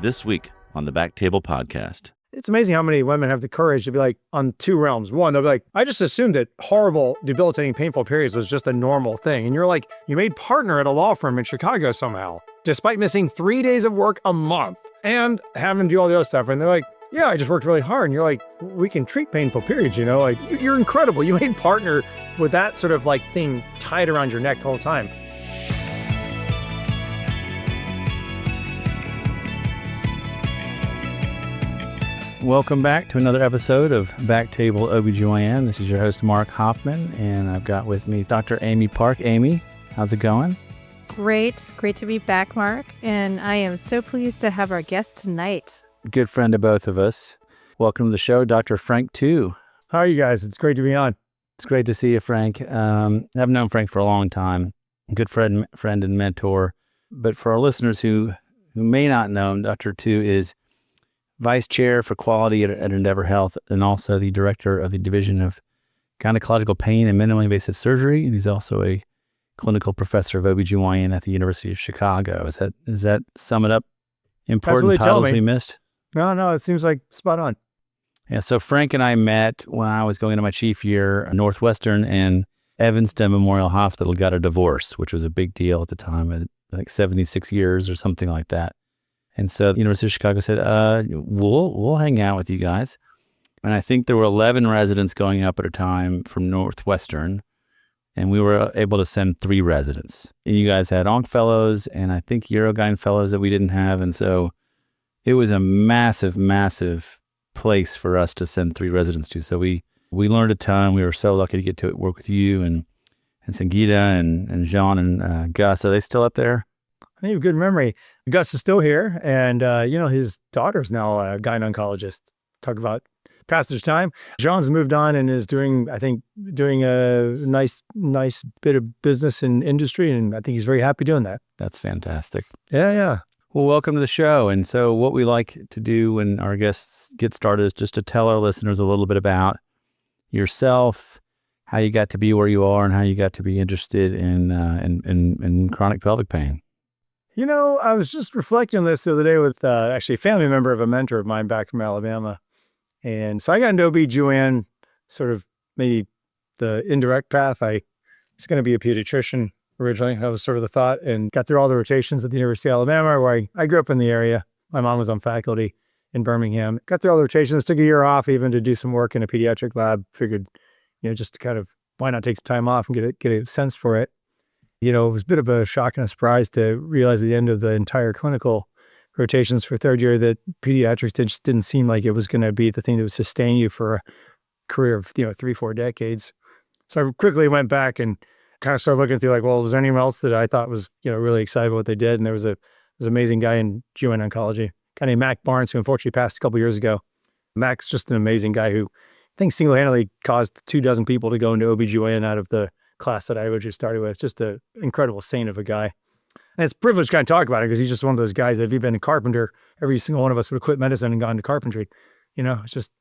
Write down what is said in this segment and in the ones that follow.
this week on the BackTable podcast. It's amazing how many women have the courage to be like on two realms. One, they'll be like, I just assumed that horrible, debilitating, painful periods was just a normal thing. And you're like, you made partner at a law firm in Chicago somehow, despite missing 3 days of work a month and having to do all the other stuff. And they're like, yeah, I just worked really hard. And you're like, we can treat painful periods, you know, like you're incredible. You made partner with that sort of like thing tied around your neck the whole time. Welcome back to another episode of BackTable OBGYN. This is your host, Mark Hoffman, and I've got with me Dr. Amy Park. Amy, how's it going? Great to be back, Mark. And I am so pleased to have our guest tonight. Good friend of both of us. Welcome to the show, Dr. Frank Tu. How are you guys? It's great to be on. It's great to see you, Frank. I've known Frank for a long time. Good friend and mentor. But for our listeners who may not know him, Dr. Tu is Vice Chair for Quality at Endeavor Health and also the Director of the Division of Gynecological Pain and Minimally Invasive Surgery. And he's also a clinical professor of OBGYN at the University of Chicago. Does that sum it up? Important titles we missed? No, it seems like spot on. Yeah, so Frank and I met when I was going into my chief year. Northwestern and Evanston Memorial Hospital got a divorce, which was a big deal at the time, at like 76 years or something like that. And so the University of Chicago said, we'll hang out with you guys. And I think there were 11 residents going up at a time from Northwestern, and we were able to send 3 residents. And you guys had ONC fellows and I think Urogyn fellows that we didn't have. And so it was a massive, massive place for us to send 3 residents to. So we learned a ton. We were so lucky to get to work with you and Sangeeta and Jean and Gus. Are they still up there? I think you have a good memory. Gus is still here, and his daughter's now a gynecologist. Talk about passage time. Jean's moved on and is doing a nice bit of business and industry, and I think he's very happy doing that. That's fantastic. Yeah. Well, welcome to the show. And so what we like to do when our guests get started is just to tell our listeners a little bit about yourself, how you got to be where you are, and how you got to be interested in chronic pelvic pain. You know, I was just reflecting on this the other day with actually a family member of a mentor of mine back from Alabama. And so I got into OBGYN, sort of maybe the indirect path. I was going to be a pediatrician originally. That was sort of the thought, and got through all the rotations at the University of Alabama, where I grew up in the area. My mom was on faculty in Birmingham. Got through all the rotations, took a year off even to do some work in a pediatric lab. Figured, just to kind of, why not take some time off and get a sense for it. It was a bit of a shock and a surprise to realize at the end of the entire clinical rotations for third year that pediatrics just didn't seem like it was going to be the thing that would sustain you for a career of 3-4 decades. So I quickly went back and kind of started looking through like, well, was there anyone else that I thought was really excited about what they did? And there was an amazing guy in GYN oncology, a guy named Mac Barnes, who unfortunately passed a couple years ago. Mac's just an amazing guy who I think single-handedly caused 24 people to go into OBGYN out of the class that I originally started with. Just an incredible saint of a guy. And it's a privilege to kind of talk about it because he's just one of those guys that if he'd been a carpenter, every single one of us would have quit medicine and gone to carpentry. It's just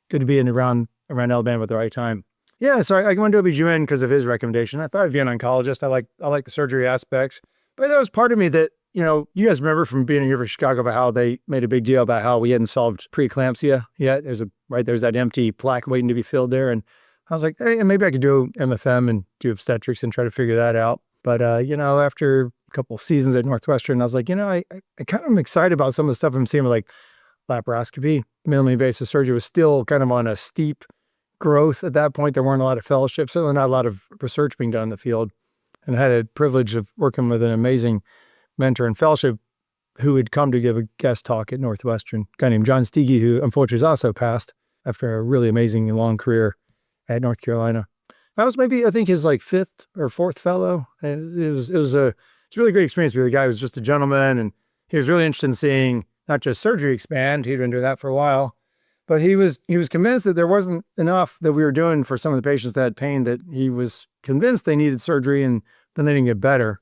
good to be around Alabama at the right time. Yeah, so I went to OBGYN because of his recommendation. I thought I'd be an oncologist. I like the surgery aspects. But there was part of me that, you guys remember from being in University of Chicago about how they made a big deal about how we hadn't solved preeclampsia yet. There's that empty plaque waiting to be filled there. And I was like, hey, maybe I could do MFM and do obstetrics and try to figure that out. But, after a couple of seasons at Northwestern, I was like, I kind of am excited about some of the stuff I'm seeing with like laparoscopy. Minimally invasive surgery was still kind of on a steep growth at that point. There weren't a lot of fellowships, certainly not a lot of research being done in the field. And I had a privilege of working with an amazing mentor and fellowship who had come to give a guest talk at Northwestern, a guy named John Steege, who unfortunately has also passed after a really amazing long career at North Carolina. That was maybe, I think, his like 5th or 4th fellow. And it's a really great experience with the guy who was just a gentleman, and he was really interested in seeing not just surgery expand. He'd been doing that for a while, but he was convinced that there wasn't enough that we were doing for some of the patients that had pain, that he was convinced they needed surgery and then they didn't get better.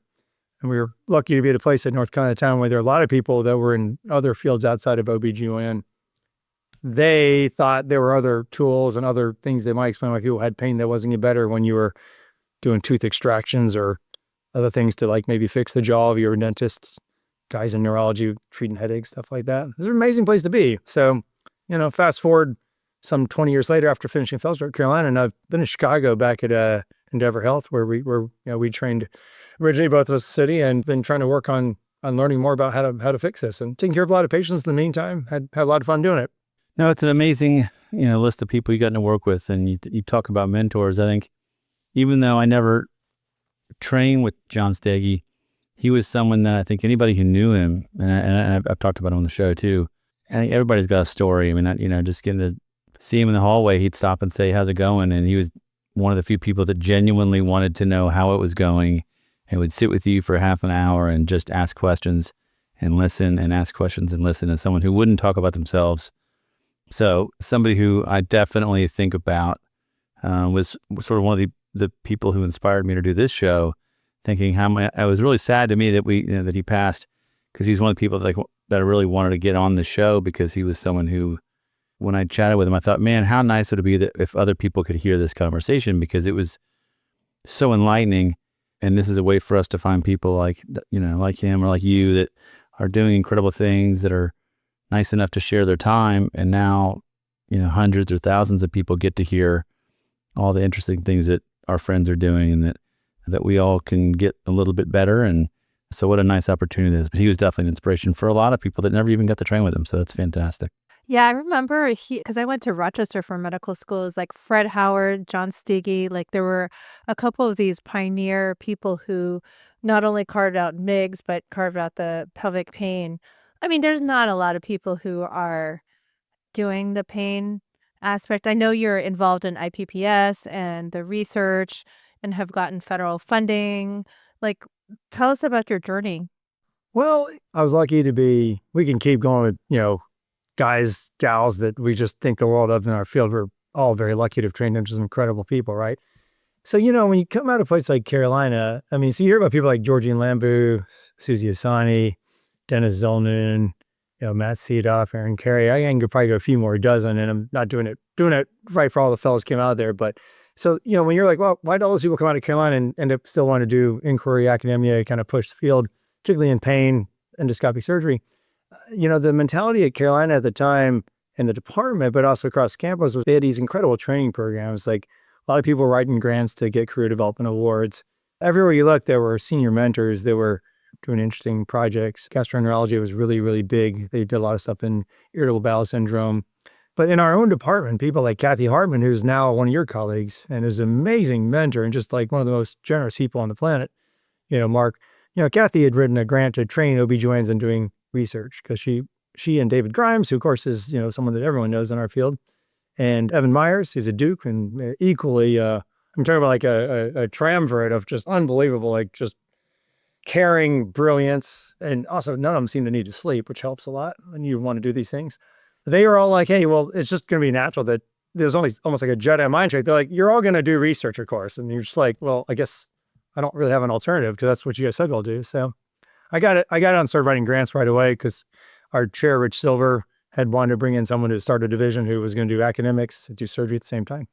And we were lucky to be at a place at North Carolina town where there are a lot of people that were in other fields outside of OBGYN. They thought there were other tools and other things that might explain why people had pain that wasn't getting better when you were doing tooth extractions or other things to like maybe fix the jaw of your dentist's guys in neurology treating headaches, stuff like that. It's an amazing place to be. So, fast forward some 20 years later after finishing fellowship at North Carolina, and I've been in Chicago back at Endeavor Health, where we trained originally both of us in the city, and been trying to work on learning more about how to fix this and taking care of a lot of patients in the meantime. Had a lot of fun doing it. No, it's an amazing, list of people you got to work with. And you talk about mentors. I think even though I never trained with John Steggy, he was someone that I think anybody who knew him, and I've talked about him on the show too, I think everybody's got a story. I mean, just getting to see him in the hallway, he'd stop and say, "How's it going?" And he was one of the few people that genuinely wanted to know how it was going, and would sit with you for half an hour and just ask questions and listen and ask questions and listen, as someone who wouldn't talk about themselves. So somebody who I definitely think about was sort of one of the people who inspired me to do this show, thinking it was really sad to me that that he passed, because he's one of the people that I really wanted to get on the show, because he was someone who, when I chatted with him, I thought, man, how nice would it be that if other people could hear this conversation, because it was so enlightening. And this is a way for us to find people like him or like you that are doing incredible things, that are nice enough to share their time. And now, hundreds or thousands of people get to hear all the interesting things that our friends are doing, and that we all can get a little bit better. And so what a nice opportunity it is. But he was definitely an inspiration for a lot of people that never even got to train with him. So that's fantastic. Yeah, I remember because I went to Rochester for medical school. It was like Fred Howard, John Steggy. Like there were a couple of these pioneer people who not only carved out MIGS, but carved out the pelvic pain. I mean, there's not a lot of people who are doing the pain aspect. I know you're involved in IPPS and the research and have gotten federal funding. Like, tell us about your journey. Well, I was lucky we can keep going with, guys, gals that we just think the world of in our field. We're all very lucky to have trained into some incredible people, right? So, when you come out of a place like Carolina, I mean, so you hear about people like Georgine Lambu, Susie Asani, Dennis Zolnan, Matt Seedoff, Aaron Carey. I can probably go a few more dozen, and I'm not doing it right for all the fellows came out there. But so, when you're like, well, why do all those people come out of Carolina and end up still wanting to do inquiry, academia, kind of push the field, particularly in pain, endoscopic surgery? The mentality at Carolina at the time in the department, but also across campus, was they had these incredible training programs. Like a lot of people were writing grants to get career development awards. Everywhere you looked, there were senior mentors that were doing interesting projects. Gastroenterology was really, really big. They did a lot of stuff in irritable bowel syndrome. But in our own department, people like Kathy Hartman, who's now one of your colleagues and is an amazing mentor and just like one of the most generous people on the planet, Mark, Kathy had written a grant to train OBGYNs in doing research, because she and David Grimes, who of course is, someone that everyone knows in our field, and Evan Myers, who's a Duke, and equally, I'm talking about like a triumvirate of just unbelievable, like just caring brilliance. And also none of them seem to need to sleep, which helps a lot when you want to do these things. They were all like, hey, well, it's just going to be natural that there's only almost like a Jedi mind trick. They're like, you're all going to do research, of course. And you're just like, well, I guess I don't really have an alternative, because that's what you guys said we'll do. So I got it and started writing grants right away, because our chair, Rich Silver, had wanted to bring in someone to start a division who was going to do academics and do surgery at the same time.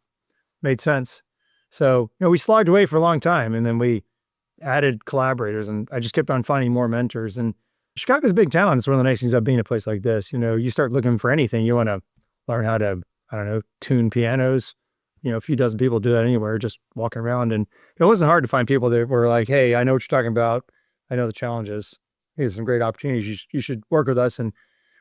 Made sense. So, we slogged away for a long time, and then we added collaborators, and I just kept on finding more mentors. And Chicago's a big town. It's one of the nice things about being a place like this. You start looking for anything. You want to learn how to, tune pianos. A few dozen people do that anywhere, just walking around. And it wasn't hard to find people that were like, hey, I know what you're talking about. I know the challenges. Here's some great opportunities. You should work with us. And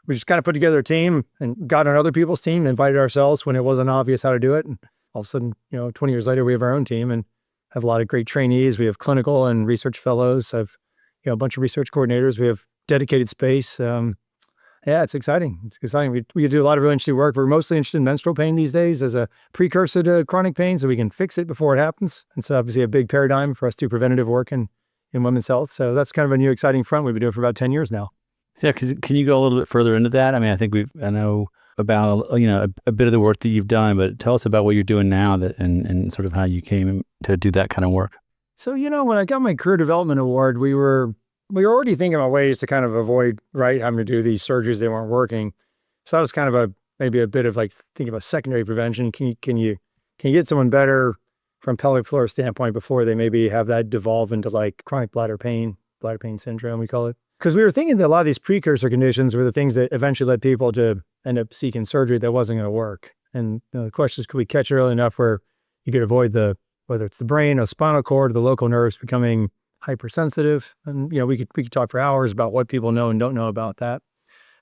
we just kind of put together a team and got on other people's team, invited ourselves when it wasn't obvious how to do it. And all of a sudden, 20 years later, we have our own team and have a lot of great trainees. We have clinical and research fellows. I've, a bunch of research coordinators. We have dedicated space. Yeah, it's exciting. It's exciting. We do a lot of really interesting work. We're mostly interested in menstrual pain these days as a precursor to chronic pain, so we can fix it before it happens. And so obviously a big paradigm for us to do preventative work in women's health. So that's kind of a new exciting front we've been doing for about 10 years now. Yeah, can you go a little bit further into that? I mean, I know about, a bit of the work that you've done, but tell us about what you're doing now and sort of how you came to do that kind of work. So, when I got my career development award, we were already thinking about ways to kind of avoid, having to do these surgeries that weren't working. So that was kind of maybe a bit of like thinking about secondary prevention. Can you get someone better from pelvic floor standpoint before they maybe have that devolve into like chronic bladder pain syndrome, we call it. Because we were thinking that a lot of these precursor conditions were the things that eventually led people to end up seeking surgery that wasn't going to work. And the question is, could we catch it early enough where you could avoid whether it's the brain or spinal cord or the local nerves becoming hypersensitive? And, we could talk for hours about what people know and don't know about that.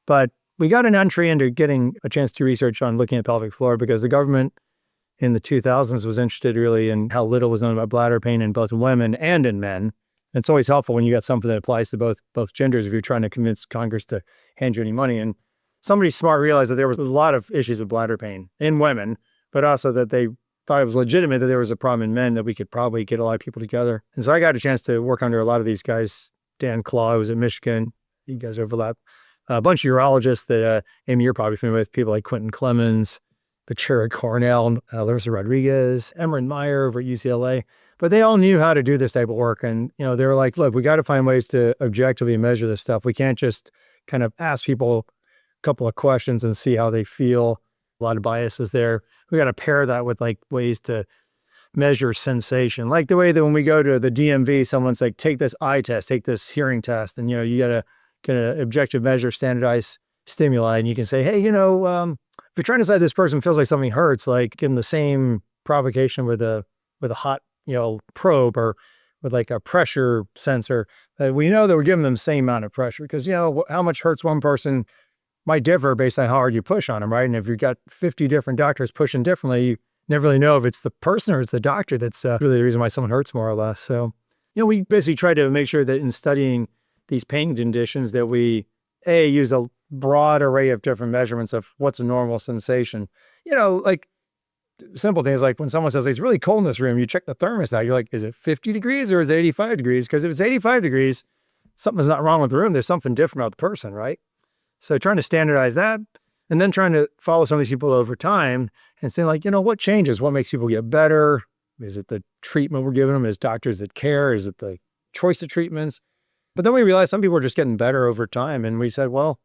But we got an entry into getting a chance to research on looking at pelvic floor because the government in the 2000s was interested really in how little was known about bladder pain in both women and in men. And it's always helpful when you got something that applies to both genders if you're trying to convince Congress to hand you any money. And somebody smart realized that there was a lot of issues with bladder pain in women, but also that they thought it was legitimate that there was a problem in men, that we could probably get a lot of people together. And so I got a chance to work under a lot of these guys. Dan Claw was at Michigan. You guys overlap. A bunch of urologists that, Amy, you're probably familiar with, people like Quentin Clemens, the chair at Cornell, Larissa Rodriguez, Emmerich Meyer over at UCLA. But they all knew how to do this type of work. And, they were like, look, we got to find ways to objectively measure this stuff. We can't just kind of ask people a couple of questions and see how they feel. A lot of biases there. We got to pair that with like ways to measure sensation. Like the way that when we go to the DMV, someone's like, take this eye test, take this hearing test. And, you got to kind of objective measure standardized stimuli. And you can say, hey, if you're trying to decide this person feels like something hurts, like give them the same provocation with a hot, probe or with like a pressure sensor, that we know that we're giving them the same amount of pressure because, how much hurts one person might differ based on how hard you push on them, right? And if you've got 50 different doctors pushing differently, you never really know if it's the person or it's the doctor that's really the reason why someone hurts more or less. So, we basically try to make sure that in studying these pain conditions that we, use a broad array of different measurements of what's a normal sensation. Like simple things like when someone says, it's really cold in this room, you check the thermostat, you're like, is it 50 degrees or is it 85 degrees? Because if it's 85 degrees, something's not wrong with the room. There's something different about the person, right? So trying to standardize that and then trying to follow some of these people over time and saying like, what changes? What makes people get better? Is it the treatment we're giving them? Is doctors that care? Is it the choice of treatments? But then we realized some people are just getting better over time. And we said, well,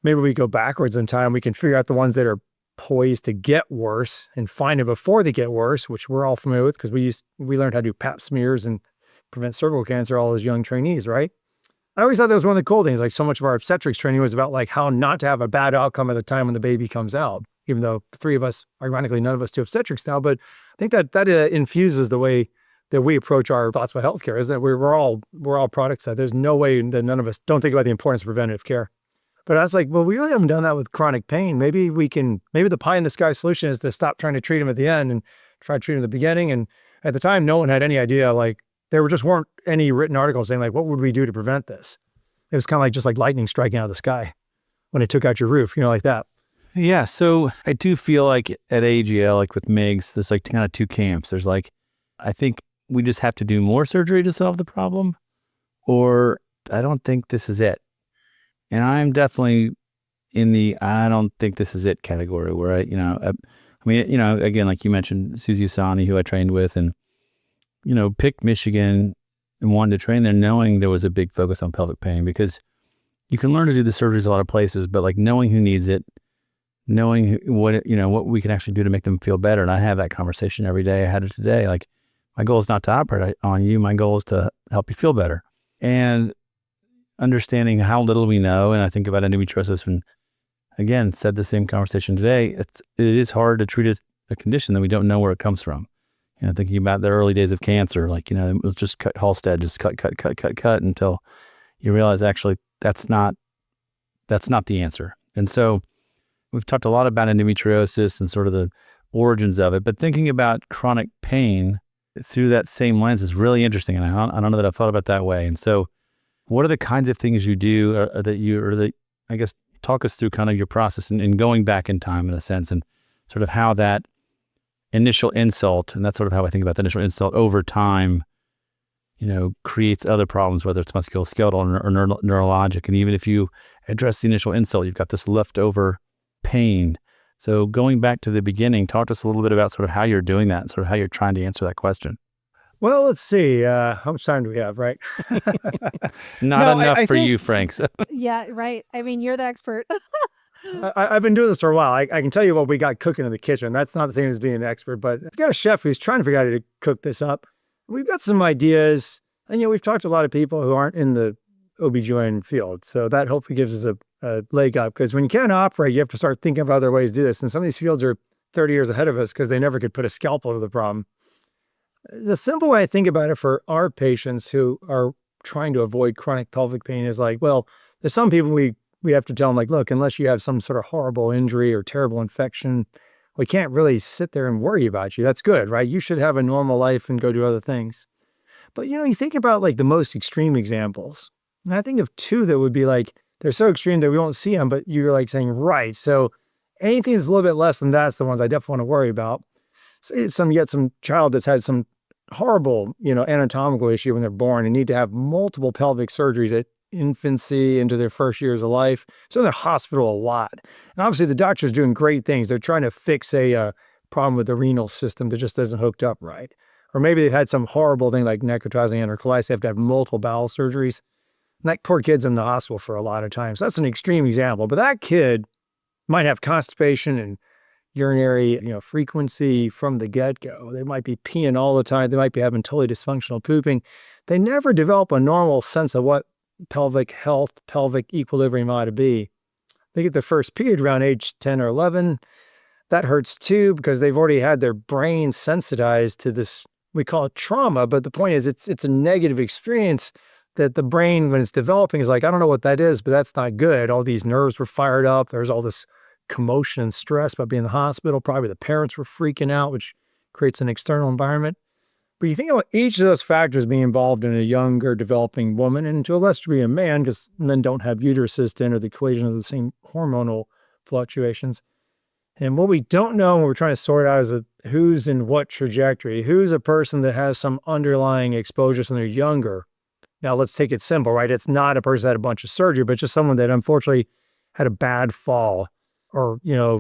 maybe we go backwards in time. We can figure out the ones that are poised to get worse and find it before they get worse, which we're all familiar with because we learned how to do pap smears and prevent cervical cancer all as young trainees, right? I always thought that was one of the cool things. Like so much of our obstetrics training was about like how not to have a bad outcome at the time when the baby comes out, even though the three of us, ironically, none of us do obstetrics now. But I think that infuses the way that we approach our thoughts about healthcare, is that we're all products that there's no way that none of us don't think about the importance of preventative care. But I was like, well, we really haven't done that with chronic pain. Maybe the pie in the sky solution is to stop trying to treat them at the end and try to treat them at the beginning. And at the time, no one had any idea, like there just weren't any written articles saying like, what would we do to prevent this? It was kind of like just like lightning striking out of the sky when it took out your roof, like that. Yeah. So I do feel like at AGL, like with MIGS, there's like kind of two camps. There's like, I think we just have to do more surgery to solve the problem, or I don't think this is it. And I'm definitely in the I don't think this is it category where again, like you mentioned, Susie Asani, who I trained with, and, picked Michigan and wanted to train there knowing there was a big focus on pelvic pain, because you can learn to do the surgeries a lot of places, but like knowing who needs it, knowing what we can actually do to make them feel better. And I have that conversation every day. I had it today. Like, my goal is not to operate on you. My goal is to help you feel better. And understanding how little we know, and I think about endometriosis, and again, said the same conversation today, it is hard to treat a condition that we don't know where it comes from. Thinking about the early days of cancer, like, it was just cut Halstead, just cut until you realize actually that's not the answer. And so we've talked a lot about endometriosis and sort of the origins of it, but thinking about chronic pain through that same lens is really interesting. And I don't know that I've thought about it that way. And so what are the kinds of things you do I guess, talk us through kind of your process and going back in time in a sense, and sort of how that initial insult, and that's sort of how I think about the initial insult over time, creates other problems, whether it's musculoskeletal or neurologic. And even if you address the initial insult, you've got this leftover pain. So going back to the beginning, talk to us a little bit about sort of how you're doing that and sort of how you're trying to answer that question. Well, let's see. How much time do we have, right? Not enough for you, Frank. So. Yeah, right. I mean, you're the expert. I've been doing this for a while. I can tell you what we got cooking in the kitchen. That's not the same as being an expert, but I've got a chef who's trying to figure out how to cook this up. We've got some ideas, and we've talked to a lot of people who aren't in the OBGYN field. So that hopefully gives us a leg up, because when you can't operate, you have to start thinking of other ways to do this. And some of these fields are 30 years ahead of us because they never could put a scalpel to the problem. The simple way I think about it for our patients who are trying to avoid chronic pelvic pain is like, well, there's some people we have to tell them, like, look, unless you have some sort of horrible injury or terrible infection, we can't really sit there and worry about you. That's good, right? You should have a normal life and go do other things. But, you think about like the most extreme examples. And I think of two that would be like, they're so extreme that we won't see them, but you're like saying, right. So anything that's a little bit less than that's the ones I definitely want to worry about. Say if you get some child that's had some horrible, anatomical issue when they're born and need to have multiple pelvic surgeries at infancy into their first years of life. So in the hospital a lot. And obviously the doctor's doing great things. They're trying to fix a problem with the renal system that just isn't hooked up right. Or maybe they've had some horrible thing like necrotizing enterocolitis. They have to have multiple bowel surgeries. And that poor kid's in the hospital for a lot of times. That's an extreme example. But that kid might have constipation and urinary, frequency from the get-go. They might be peeing all the time. They might be having totally dysfunctional pooping. They never develop a normal sense of what pelvic health, pelvic equilibrium ought to be. They get their first period around age 10 or 11. That hurts too because they've already had their brain sensitized to this, we call it trauma, but the point is it's a negative experience that the brain, when it's developing, is like, I don't know what that is, but that's not good. All these nerves were fired up. There's all this commotion and stress about being in the hospital. Probably the parents were freaking out, which creates an external environment. But you think about each of those factors being involved in a younger developing woman, and to a lesser degree a man, because men don't have uteruses to enter the equation of the same hormonal fluctuations. And what we don't know when we're trying to sort out is who's in what trajectory. Who's a person that has some underlying exposures when they're younger. Now, let's take it simple, right? It's not a person that had a bunch of surgery, but just someone that unfortunately had a bad fall or,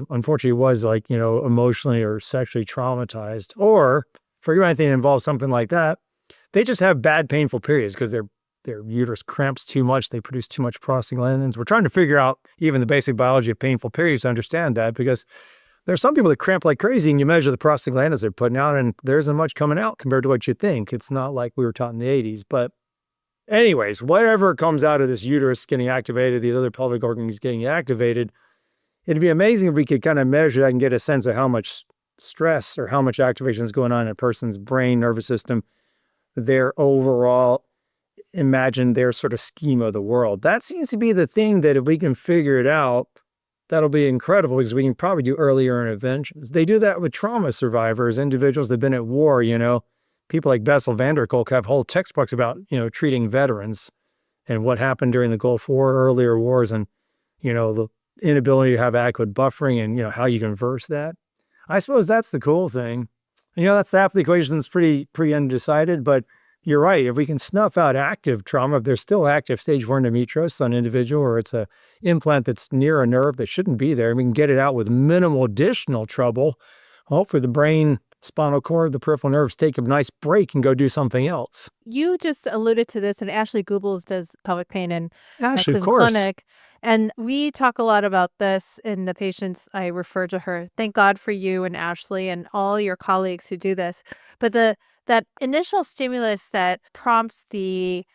unfortunately was like, emotionally or sexually traumatized. Or for anything that involves something like that, they just have bad, painful periods because their uterus cramps too much. They produce too much prostaglandins. We're trying to figure out even the basic biology of painful periods to understand that, because there's some people that cramp like crazy and you measure the prostaglandins they're putting out and there isn't much coming out compared to what you think. It's not like we were taught in the 80s. But anyways, whatever comes out of this uterus getting activated, these other pelvic organs getting activated, it'd be amazing if we could kind of measure that and get a sense of how much stress or how much activation is going on in a person's brain, nervous system, their overall, imagine their sort of scheme of the world. That seems to be the thing that if we can figure it out, that'll be incredible because we can probably do earlier interventions. They do that with trauma survivors, individuals that have been at war, People like Bessel van der Kolk have whole textbooks about, treating veterans and what happened during the Gulf War, earlier wars, and, the inability to have adequate buffering and, how you can reverse that. I suppose that's the cool thing. That's half the equation that's pretty undecided, but you're right. If we can snuff out active trauma, if there's still active stage 4 endometriosis on an individual, or it's a implant that's near a nerve that shouldn't be there, and we can get it out with minimal additional trouble, hopefully the brain, spinal cord, the peripheral nerves take a nice break and go do something else. You just alluded to this, and Ashley Goebbels does pelvic pain in Ashley, of Cleveland course. Clinic. And we talk a lot about this in the patients I refer to her. Thank God for you and Ashley and all your colleagues who do this. But that initial stimulus that prompts the,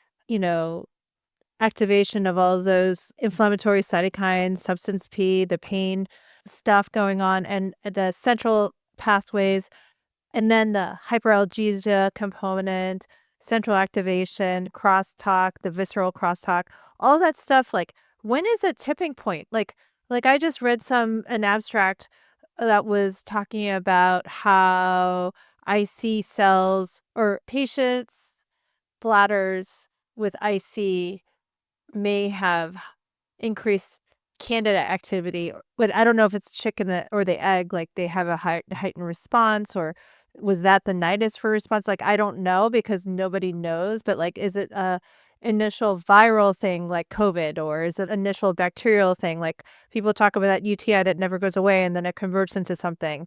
activation of all of those inflammatory cytokines, substance P, the pain stuff going on, and the central pathways, and then the hyperalgesia component, central activation, crosstalk, the visceral crosstalk, all that stuff, like, when is a tipping point? Like I just read an abstract that was talking about how IC cells or patients' bladders with IC may have increased candida activity, but I don't know if it's chicken or the egg, like they have a heightened response, or was that the nidus for response? Like, I don't know because nobody knows, but like, is it a initial viral thing like COVID, or is it initial bacterial thing? Like people talk about that UTI that never goes away and then it converts into something,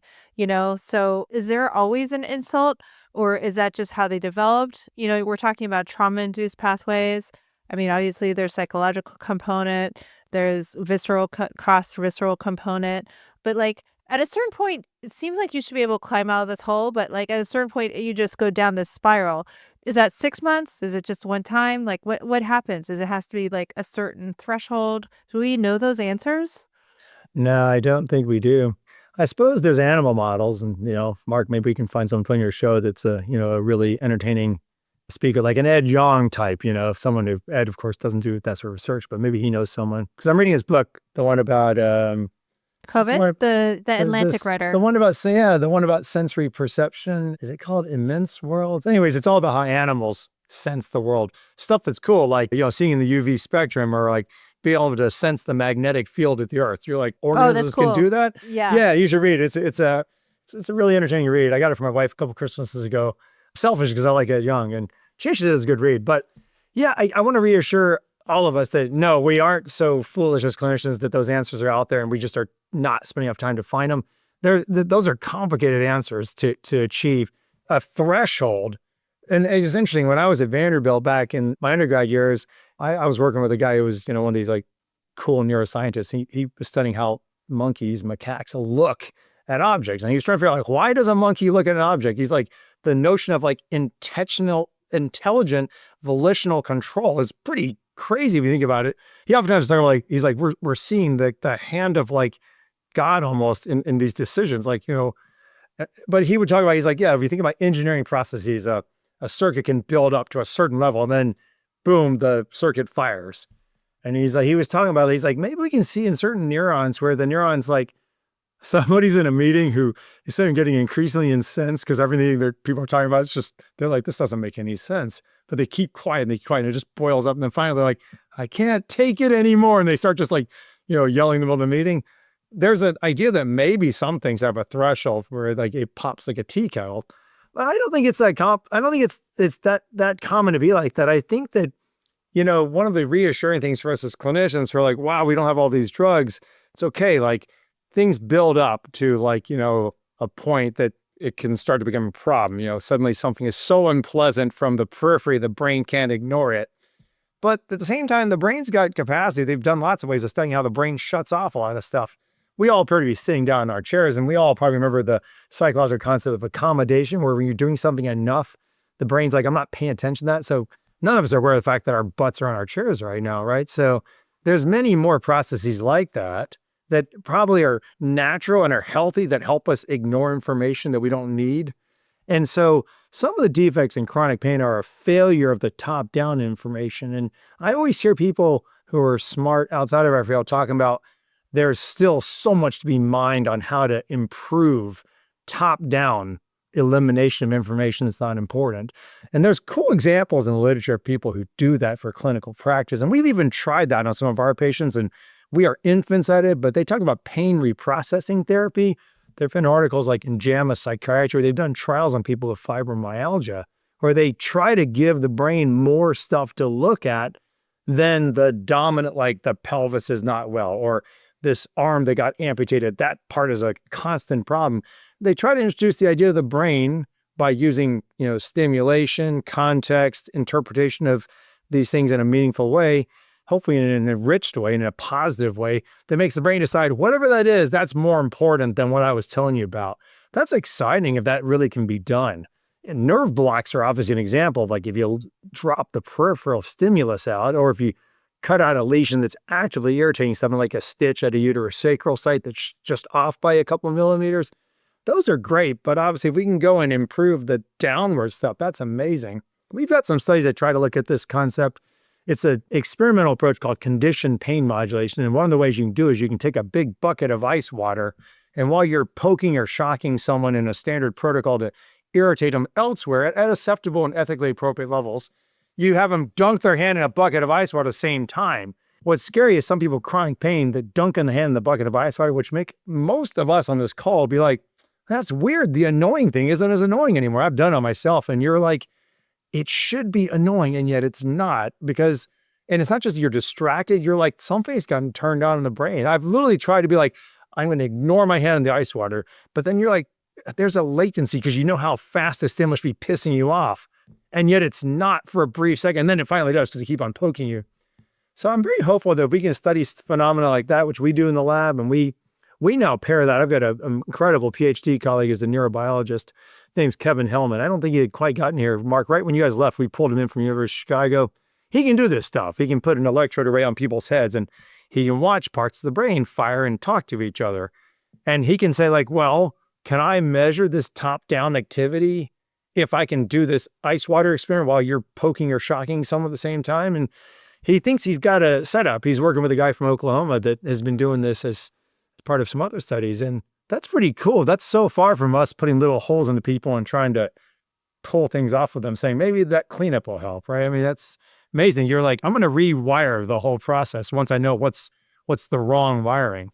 So is there always an insult, or is that just how they developed? We're talking about trauma-induced pathways. I mean, obviously there's psychological component, there's visceral cross-visceral component, but like at a certain point, it seems like you should be able to climb out of this hole, but like at a certain point, you just go down this spiral. Is that 6 months? Is it just one time? Like what happens? Is it has to be like a certain threshold? Do we know those answers? No, I don't think we do. I suppose there's animal models, and Mark, maybe we can find someone on your show that's a really entertaining speaker, like an Ed Yong type. Someone who Ed, of course, doesn't do that sort of research, but maybe he knows someone. Because I'm reading his book, the one about COVID, the Atlantic writer. The one about sensory perception. Is it called Immense Worlds? Anyways, it's all about how animals sense the world. Stuff that's cool, like seeing the UV spectrum, or like be able to sense the magnetic field of the Earth. You're like, organisms cool. can do that. Yeah, you should read it. It's a really entertaining read. I got it from my wife a couple Christmases ago. I'm selfish because I like Ed Yong, and she actually says it's a good read. But yeah, I want to reassure all of us that no, we aren't so foolish as clinicians that those answers are out there and we just are not spending enough time to find them. Those are complicated answers to achieve. A threshold. And it's interesting, when I was at Vanderbilt back in my undergrad years, I was working with a guy who was, one of these like cool neuroscientists. He was studying how macaques look at objects. And he was trying to figure out, like, why does a monkey look at an object? He's like, the notion of like intelligent volitional control is pretty crazy if you think about it. He oftentimes talks about, like, he's like, we're seeing the hand of like God almost in these decisions, like, but he would talk about, he's like, yeah, if you think about engineering processes, a circuit can build up to a certain level and then boom, the circuit fires. And he's like, he was talking about, he's like, maybe we can see in certain neurons where the neurons, like, somebody's in a meeting who is getting increasingly incensed because everything that people are talking about, it's just, they're like, this doesn't make any sense. But they keep quiet and and it just boils up. And then finally they're like, I can't take it anymore. And they start just like, yelling in the middle of the meeting. There's an idea that maybe some things have a threshold where like it pops like a tea kettle. But I don't think it's that I don't think it's that common to be like that. I think that, one of the reassuring things for us as clinicians who are like, wow, we don't have all these drugs. It's okay. Like, things build up to like, a point that it can start to become a problem. Suddenly something is so unpleasant from the periphery, the brain can't ignore it. But at the same time, the brain's got capacity. They've done lots of ways of studying how the brain shuts off a lot of stuff. We all appear to be sitting down in our chairs, and we all probably remember the psychological concept of accommodation, where when you're doing something enough, the brain's like, I'm not paying attention to that. So none of us are aware of the fact that our butts are on our chairs right now, right? So there's many more processes like that probably are natural and are healthy, that help us ignore information that we don't need. And so some of the defects in chronic pain are a failure of the top-down information. And I always hear people who are smart outside of our field talking about there's still so much to be mined on how to improve top-down elimination of information that's not important. And there's cool examples in the literature of people who do that for clinical practice. And we've even tried that on some of our patients, and we are infants at it, but they talk about pain reprocessing therapy. There have been articles like in JAMA Psychiatry. They've done trials on people with fibromyalgia where they try to give the brain more stuff to look at than the dominant, like the pelvis is not well, or this arm that got amputated. That part is a constant problem. They try to introduce the idea of the brain by using, stimulation, context, interpretation of these things in a meaningful way, hopefully in an enriched way, in a positive way, that makes the brain decide whatever that is, that's more important than what I was telling you about. That's exciting if that really can be done. And nerve blocks are obviously an example of, like, if you drop the peripheral stimulus out, or if you cut out a lesion that's actively irritating, something like a stitch at a uterosacral site that's just off by a couple of millimeters, those are great. But obviously if we can go and improve the downward stuff, that's amazing. We've got some studies that try to look at this concept. It's an experimental approach called conditioned pain modulation. And one of the ways you can do is you can take a big bucket of ice water, and while you're poking or shocking someone in a standard protocol to irritate them elsewhere at acceptable and ethically appropriate levels, you have them dunk their hand in a bucket of ice water at the same time. What's scary is some people with chronic pain that dunk in the hand in the bucket of ice water, which make most of us on this call be like, that's weird. The annoying thing isn't as annoying anymore. I've done it on myself. And you're like, it should be annoying, and yet it's not, because, and it's not just you're distracted, you're like, something's gotten turned on in the brain. I've literally tried to be like, I'm going to ignore my hand in the ice water, but then you're like, there's a latency because you know how fast this thing must be pissing you off, and yet it's not for a brief second, and then it finally does because you keep on poking you. So I'm very hopeful that if we can study phenomena like that, which we do in the lab, and we we now pair that. I've got an incredible PhD colleague as a neurobiologist. His name's Kevin Hellman. I don't think he had quite gotten here. Mark, right when you guys left, we pulled him in from University of Chicago. He can do this stuff. He can put an electrode array on people's heads, and he can watch parts of the brain fire and talk to each other. And he can say like, well, can I measure this top-down activity if I can do this ice water experiment while you're poking or shocking someone at the same time? And he thinks he's got a setup. He's working with a guy from Oklahoma that has been doing this as part of some other studies. And that's pretty cool. That's so far from us putting little holes into people and trying to pull things off of them, saying maybe that cleanup will help, right? I mean, that's amazing. You're like, I'm going to rewire the whole process once I know what's the wrong wiring.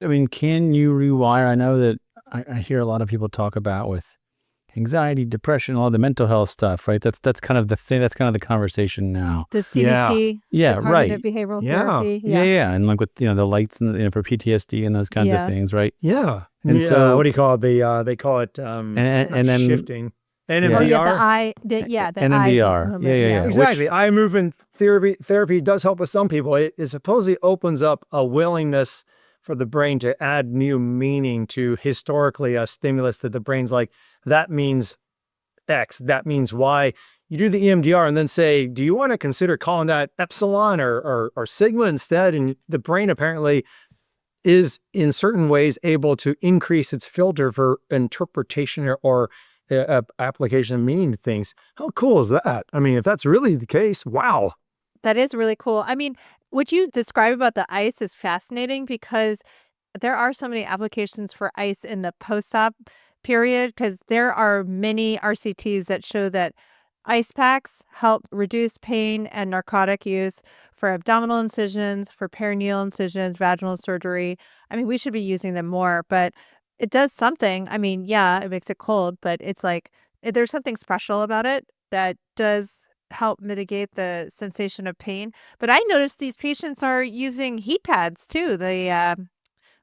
I mean, can you rewire? I know that I hear a lot of people talk about with anxiety, depression, all the mental health stuff, right? That's kind of the thing. That's kind of the conversation now. The CBT, yeah, right. Cognitive behavioral Yeah. therapy. Yeah. And like with, the lights and for PTSD and those kinds of things, right? Yeah. And yeah, so what do you call it? They call it and then shifting. Oh NMDR. yeah, the eye NMDR. movement, Yeah. Exactly. Eye movement therapy does help with some people. It supposedly opens up a willingness for the brain to add new meaning to historically a stimulus that the brain's like, that means X, that means Y. You do the EMDR and then say, do you want to consider calling that epsilon or sigma instead? And the brain apparently is in certain ways able to increase its filter for interpretation or application of meaning to things. How cool is that? I mean, if that's really the case, wow. That is really cool. I mean, what you describe about the ice is fascinating because there are so many applications for ice in the post-op period, because there are many RCTs that show that ice packs help reduce pain and narcotic use for abdominal incisions, for perineal incisions, vaginal surgery. I mean, we should be using them more, but it does something. I mean, yeah, it makes it cold, but it's like there's something special about it that does help mitigate the sensation of pain. But I noticed these patients are using heat pads too. The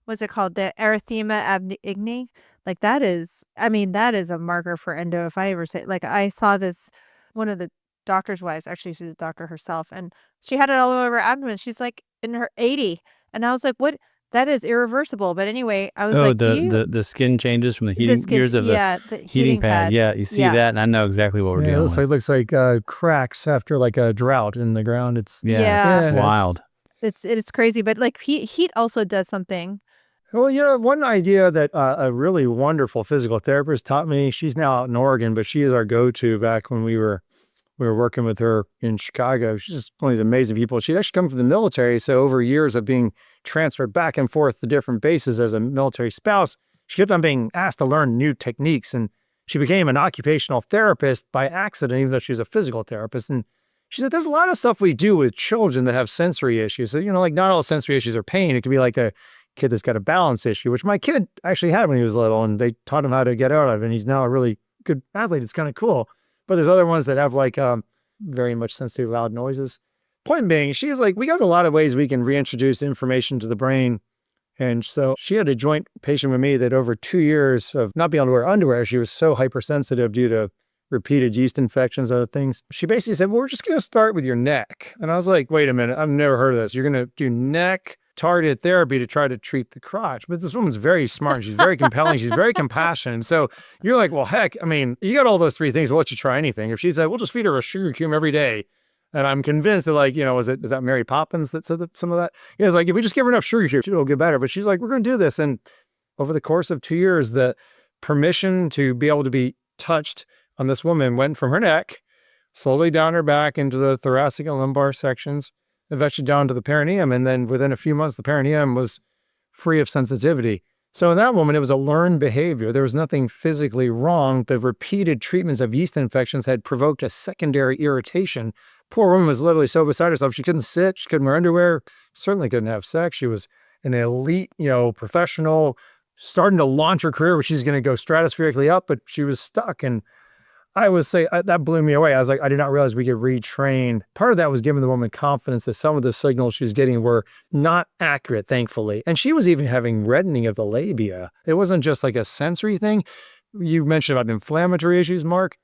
what's it called? The erythema igni. Like that is a marker for endo. If I ever say, like, I saw this, one of the doctor's wives, actually she's a doctor herself, and she had it all over her abdomen. She's like in her 80. And I was like, what? That is irreversible. But anyway, I was like, the skin changes from the heating years of the heating pad. Yeah, you see that, and I know exactly what we're dealing with. It looks like cracks after like a drought in the ground. It's it's wild. It's crazy, but like heat also does something. Well, one idea that a really wonderful physical therapist taught me, she's now out in Oregon, but she is our go-to back when we were working with her in Chicago. She's just one of these amazing people. She'd actually come from the military, so over years of being transferred back and forth to different bases as a military spouse, she kept on being asked to learn new techniques, and she became an occupational therapist by accident, even though she's a physical therapist. And she said, there's a lot of stuff we do with children that have sensory issues. So, like not all sensory issues are pain. It could be like a kid that's got a balance issue, which my kid actually had when he was little, and they taught him how to get out of it, and he's now a really good athlete. It's kind of cool. But there's other ones that have like very much sensitive loud noises. Point being, she's like, we got a lot of ways we can reintroduce information to the brain. And so she had a joint patient with me that over 2 years of not being able to wear underwear, she was so hypersensitive due to repeated yeast infections, other things. She basically said, well, we're just going to start with your neck. And I was like, wait a minute, I've never heard of this. You're going to do neck targeted therapy to try to treat the crotch. But this woman's very smart. She's very compelling. She's very compassionate. So you're like, well, heck, I mean, you got all those three things. We'll let you try anything. If she said, we'll just feed her a sugar cube every day. And I'm convinced that, like, is that Mary Poppins that said some of that? Yeah, it's like, if we just give her enough sugar cubes, it'll get better. But she's like, we're going to do this. And over the course of 2 years, the permission to be able to be touched on this woman went from her neck, slowly down her back into the thoracic and lumbar sections, eventually down to the perineum. And then within a few months, the perineum was free of sensitivity. So in that woman, it was a learned behavior. There was nothing physically wrong. The repeated treatments of yeast infections had provoked a secondary irritation. Poor woman was literally so beside herself. She couldn't sit. She couldn't wear underwear. Certainly couldn't have sex. She was an elite, professional, starting to launch her career where she's going to go stratospherically up, but she was stuck. And I would say that blew me away. I was like, I did not realize we could retrain. Part of that was giving the woman confidence that some of the signals she was getting were not accurate, thankfully. And she was even having reddening of the labia. It wasn't just like a sensory thing. You mentioned about inflammatory issues, Mark.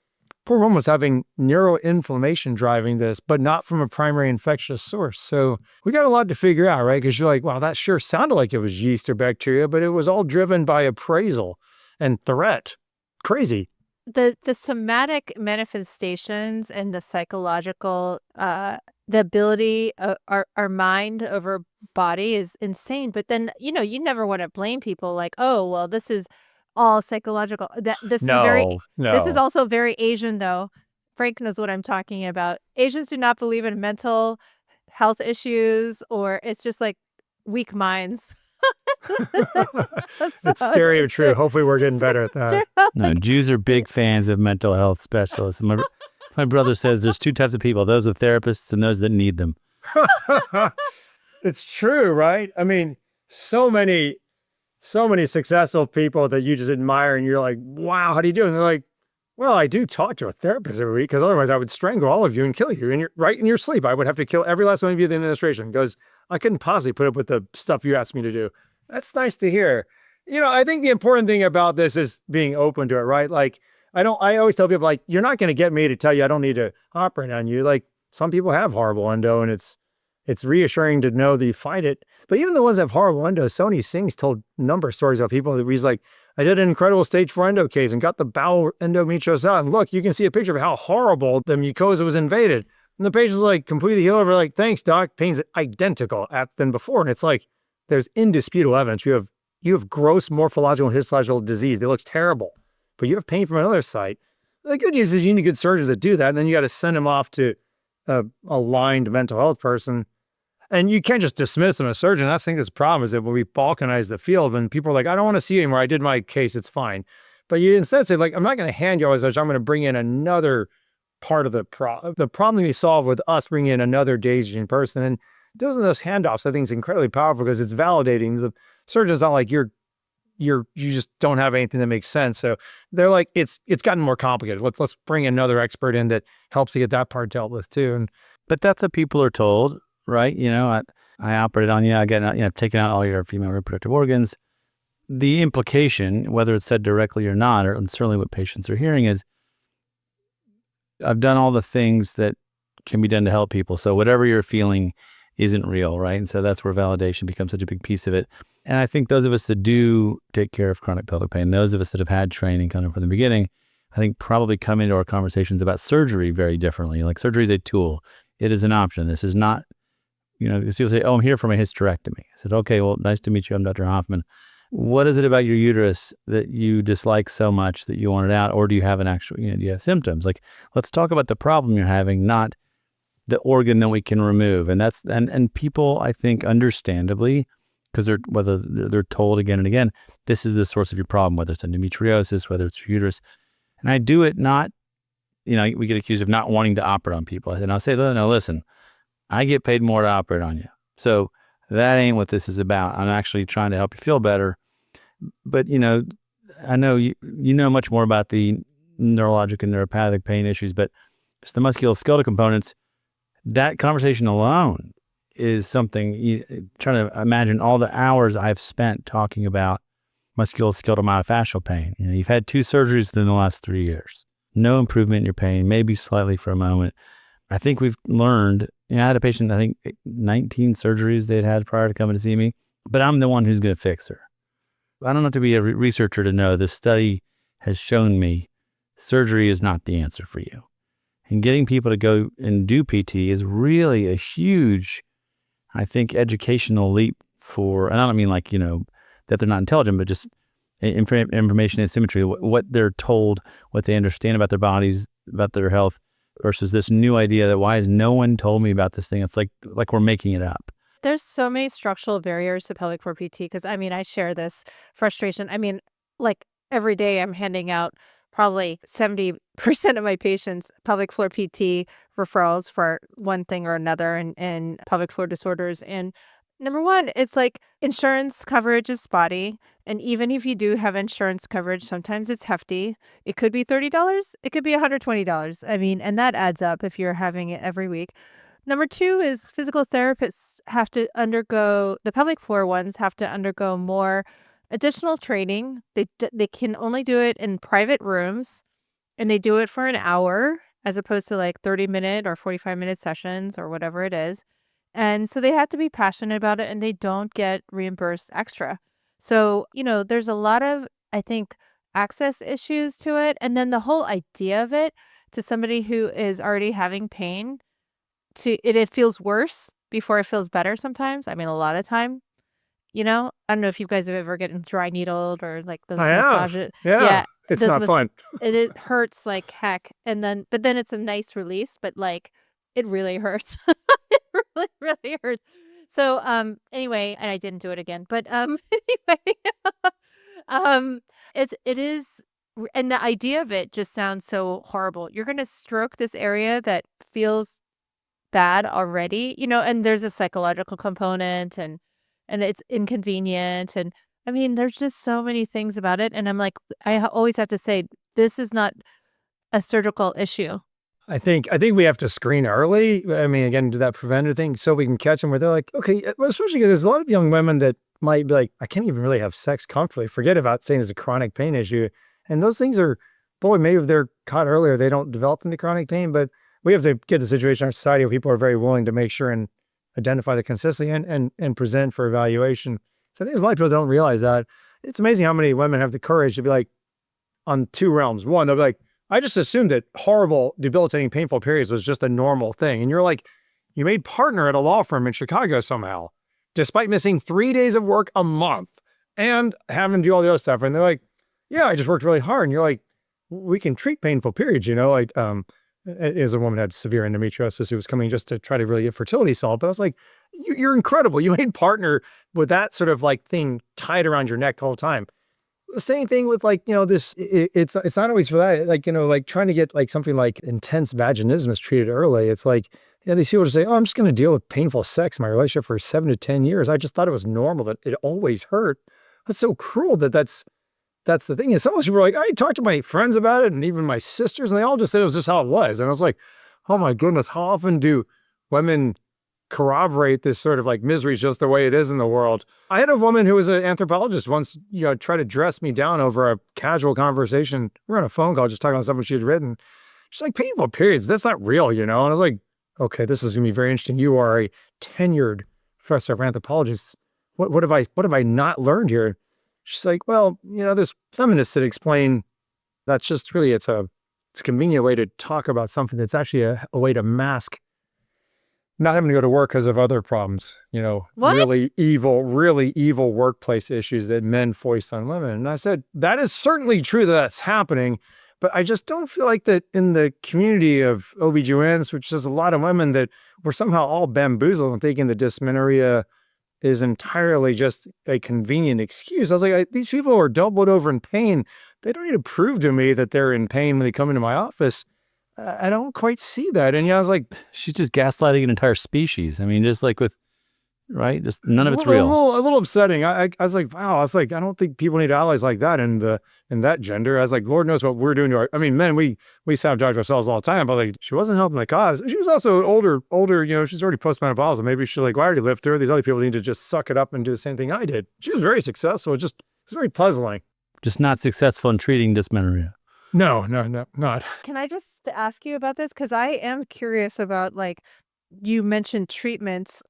poor woman was having neuroinflammation driving this, but not from a primary infectious source. So we got a lot to figure out, right? Because you're like, wow, that sure sounded like it was yeast or bacteria, but it was all driven by appraisal and threat. Crazy. The somatic manifestations and the psychological, the ability of our mind over body is insane. But then, you never want to blame people like, oh, well, this is all psychological. This is also very Asian, though. Frank knows what I'm talking about. Asians do not believe in mental health issues, or it's just like weak minds. It's scary or true. Hopefully we're getting better at that. No, Jews are big fans of mental health specialists. My brother says there's two types of people, those with therapists and those that need them. It's true, right? I mean, so many successful people that you just admire and you're like, wow, how do you do? And they're like, well, I do talk to a therapist every week because otherwise I would strangle all of you and kill you right in your sleep. I would have to kill every last one of you in the administration because I couldn't possibly put up with the stuff you asked me to do. That's nice to hear. I think the important thing about this is being open to it, right? Like, I always tell people, like, you're not going to get me to tell you I don't need to operate on you. Like, some people have horrible endo, and it's reassuring to know that you fight it. But even the ones that have horrible endo, Sony Singh's told a number of stories of people that he's like, I did an incredible stage 4 endo case and got the bowel endometriosis out. And look, you can see a picture of how horrible the mucosa was invaded. And the patient's like completely healed over, like, thanks, doc. Pain's identical than before. And it's like, there's indisputable evidence. You have gross morphological and histological disease that looks terrible, but you have pain from another site. The good news is you need good surgeons that do that, and then you got to send them off to a aligned mental health person. And you can't just dismiss them as a surgeon. That's the thing. This problem is that when we balkanize the field, when people are like, I don't want to see you anymore. I did my case. It's fine. But you instead say, like, I'm not going to hand you always, I'm going to bring in another part of the problem we solve with us bringing in another Daisian person. And doing those handoffs, I think, is incredibly powerful because it's validating. The surgeon's not like you just don't have anything that makes sense. So they're like, it's gotten more complicated. Let's bring another expert in that helps to get that part dealt with too. But that's what people are told, right? I operated on you. I get taken out all your female reproductive organs. The implication, whether it's said directly or not, or certainly what patients are hearing, is I've done all the things that can be done to help people. So whatever you're feeling isn't real, right? And so that's where validation becomes such a big piece of it. And I think those of us that do take care of chronic pelvic pain, those of us that have had training kind of from the beginning, I think probably come into our conversations about surgery very differently. Like, surgery is a tool. It is an option. This is not, because people say, oh, I'm here for my hysterectomy. I said, okay, well, nice to meet you. I'm Dr. Hoffman. What is it about your uterus that you dislike so much that you want it out? Or do you have an actual, do you have symptoms? Like, let's talk about the problem you're having, not the organ that we can remove. And that's, and people, I think, understandably, because they're told again and again, this is the source of your problem, whether it's endometriosis, whether it's your uterus. And I do it not, we get accused of not wanting to operate on people. And I'll say, no, listen, I get paid more to operate on you. So that ain't what this is about. I'm actually trying to help you feel better. But, I know you know much more about the neurologic and neuropathic pain issues, but just the musculoskeletal components, that conversation alone is something, trying to imagine all the hours I've spent talking about musculoskeletal myofascial pain. You've had 2 surgeries within the last 3 years. No improvement in your pain, maybe slightly for a moment. I think we've learned, I had a patient, I think 19 surgeries they'd had prior to coming to see me, but I'm the one who's going to fix her. I don't have to be a researcher to know this study has shown me surgery is not the answer for you. And getting people to go and do PT is really a huge, I think, educational leap for, and I don't mean like, that they're not intelligent, but just information asymmetry, what they're told, what they understand about their bodies, about their health, versus this new idea that why has no one told me about this thing? It's like we're making it up. There's so many structural barriers to pelvic floor PT because, I share this frustration. Like, every day I'm handing out probably 70% of my patients pelvic floor PT referrals for one thing or another and pelvic floor disorders. And number one, it's like insurance coverage is spotty. And even if you do have insurance coverage, sometimes it's hefty. It could be $30. It could be $120. And that adds up if you're having it every week. Number two is physical therapists have to undergo, the pelvic floor ones have to undergo more additional training. They can only do it in private rooms. and they do it for an hour as opposed to like 30-minute or 45-minute sessions or whatever it is. And so they have to be passionate about it, and they don't get reimbursed extra. So, there's a lot of, I think, access issues to it. And then the whole idea of it to somebody who is already having pain, it feels worse before it feels better sometimes. I mean, a lot of time, I don't know if you guys have ever gotten dry needled or like those I have. massages. Yeah. It's not fun. It hurts like heck. But then it's a nice release, but like it really hurts. It really, really hurts. So, anyway, and I didn't do it again, but, anyway, um, it is, and the idea of it just sounds so horrible. You're going to stroke this area that feels bad already, and there's a psychological component and it's inconvenient. And I mean, there's just so many things about it. And I'm like, always have to say, this is not a surgical issue. I think we have to screen early. I mean, again, do that preventative thing so we can catch them where they're like, okay, especially because there's a lot of young women that might be like, I can't even really have sex comfortably. Forget about saying it's a chronic pain issue. And those things are, boy, maybe if they're caught earlier, they don't develop into chronic pain, but we have to get the situation in our society where people are very willing to make sure and identify the consistency and present for evaluation. So I think there's a lot of people that don't realize that. It's amazing how many women have the courage to be like, on two realms. One, they'll be like, I just assumed that horrible, debilitating, painful periods was just a normal thing. And you're like, you made partner at a law firm in Chicago somehow, despite missing 3 days of work a month and having to do all the other stuff. And they're like, yeah, I just worked really hard. And you're like, we can treat painful periods, like, as a woman had severe endometriosis who was coming just to try to really get fertility solved. But I was like, you're incredible. You made partner with that sort of like thing tied around your neck the whole time. The same thing with like, it's not always for that. Like, like trying to get like something like intense vaginismus treated early. It's like, these people just say, oh, I'm just going to deal with painful sex in my relationship for 7 to 10 years. I just thought it was normal that it always hurt. That's so cruel that's the thing. And some of those people are like, I talked to my friends about it and even my sisters, and they all just said it was just how it was. And I was like, oh my goodness, how often do women corroborate this sort of like misery is just the way it is in the world? I had a woman who was an anthropologist once, try to dress me down over a casual conversation. We were on a phone call just talking about something she had written. She's like, painful periods, that's not real, And I was like, okay, this is gonna be very interesting. You are a tenured professor of anthropology. What have I not learned here? She's like, well, there's feminists that explain that's just really, it's a convenient way to talk about something that's actually a way to mask not having to go to work because of other problems, What? really evil workplace issues that men foist on women. And I said, that is certainly true that that's happening, but I just don't feel like that in the community of OBGYNs, which is a lot of women, that we're somehow all bamboozled and thinking the dysmenorrhea is entirely just a convenient excuse. I was like, these people are doubled over in pain. They don't need to prove to me that they're in pain when they come into my office. I don't quite see that. And I was like, She's just gaslighting an entire species. I mean, just like right? Just none of it's real. A little upsetting. I was like, wow. I was like, I don't think people need allies like that in that gender. I was like, Lord knows what we're doing to men, we sabotage ourselves all the time, but like, she wasn't helping the cause. She was also older, she's already postmenopausal. Maybe she's like, why did you lift her? These other people need to just suck it up and do the same thing I did. She was very successful. It's very puzzling. Just not successful in treating dysmenorrhea. No, not. Can I just ask you about this? Because I am curious about, like, you mentioned treatments.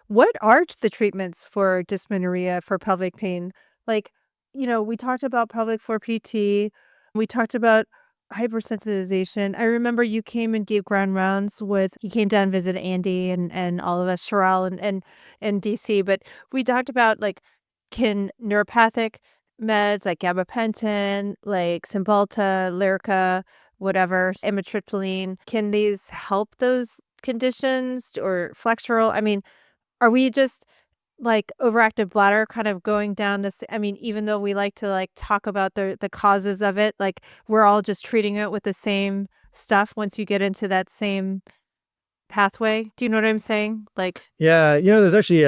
What are the treatments for dysmenorrhea, for pelvic pain? Like, we talked about pelvic floor PT. We talked about hypersensitization. I remember you came and gave ground rounds you came down and visited Andy and all of us, Sherelle and DC. But we talked about, like, can neuropathic meds like gabapentin, like Cymbalta, Lyrica, whatever, amitriptyline, can these help those conditions, or flexural? I mean, are we just like overactive bladder kind of going down this? I mean, even though we like to like talk about the causes of it, like we're all just treating it with the same stuff once you get into that same pathway. Do you know what I'm saying? Like, yeah, there's actually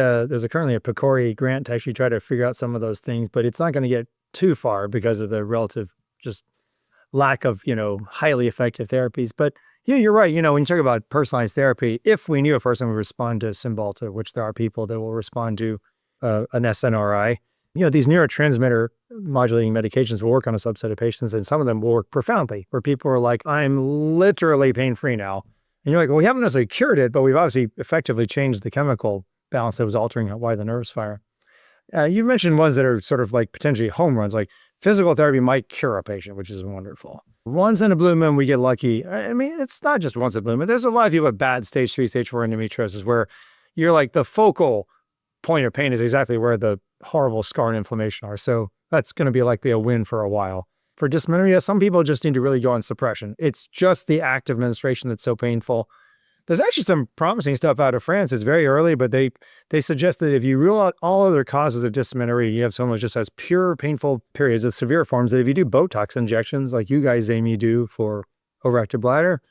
currently a PCORI grant to actually try to figure out some of those things, but it's not going to get too far because of the relative just lack of, highly effective therapies. But yeah, you're right. When you talk about personalized therapy, if we knew a person would respond to Cymbalta, which there are people that will respond to an SNRI, these neurotransmitter modulating medications will work on a subset of patients, and some of them will work profoundly, where people are like, I'm literally pain-free now. And you're like, well, we haven't necessarily cured it, but we've obviously effectively changed the chemical balance that was altering why the nerves fire. You mentioned ones that are sort of like potentially home runs, like physical therapy might cure a patient, which is wonderful. Once in a blue moon, we get lucky. I mean, it's not just once in a blue moon. There's a lot of people with bad stage 3, stage 4 endometriosis where you're like the focal point of pain is exactly where the horrible scar and inflammation are. So that's going to be likely a win for a while. For dysmenorrhea, some people just need to really go on suppression. It's just the act of menstruation that's so painful. There's actually some promising stuff out of France. It's very early, but they suggest that if you rule out all other causes of dysmenorrhea, you have someone who just has pure painful periods of severe forms, that if you do Botox injections like you guys, Amy, do for overactive bladder,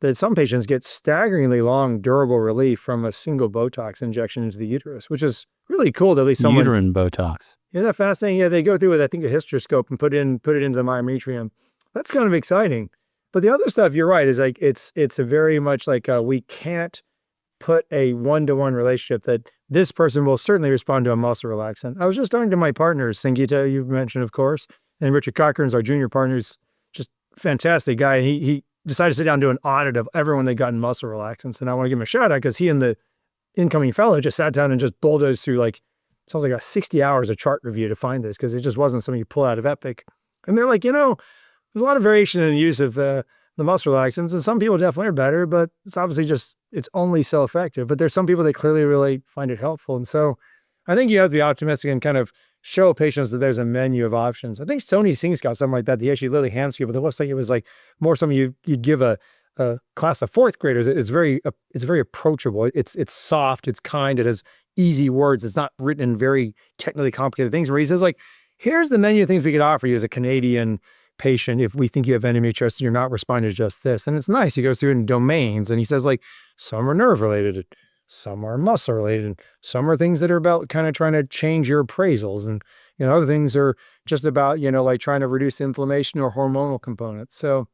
that some patients get staggeringly long, durable relief from a single Botox injection into the uterus, which is really cool that at least someone... Uterine Botox. Isn't that fascinating? Yeah, they go through with, I think, a hysteroscope and put it into the myometrium. That's kind of exciting. But the other stuff, you're right, is like it's a very much like we can't put a one-to-one relationship that this person will certainly respond to a muscle relaxant. I was just talking to my partners, Sangeeta, you've mentioned, of course, and Richard Cochran's our junior partner, who's just fantastic guy. He decided to sit down and do an audit of everyone that gotten muscle relaxants. And I want to give him a shout out because he and the incoming fellow just sat down and just bulldozed through sounds like 60 hours of chart review to find this, because it just wasn't something you pull out of Epic. And they're like, there's a lot of variation in the use of the muscle relaxants, and some people definitely are better, but it's obviously it's only so effective. But there's some people that clearly really find it helpful. And so I think you have to be optimistic and kind of show patients that there's a menu of options. I think Stoney Singh's got something like that. He actually literally hands people. It looks like it was like more something you'd give a class of fourth graders. It's very approachable. It's soft. It's kind. It has easy words. It's not written in very technically complicated things. Where he says here's the menu of things we could offer you as a Canadian patient if we think you have endometriosis and you're not responding to just this. And it's nice. He goes through in domains and he says some are nerve related, some are muscle related, and some are things that are about kind of trying to change your appraisals, and other things are just about trying to reduce inflammation or hormonal components. So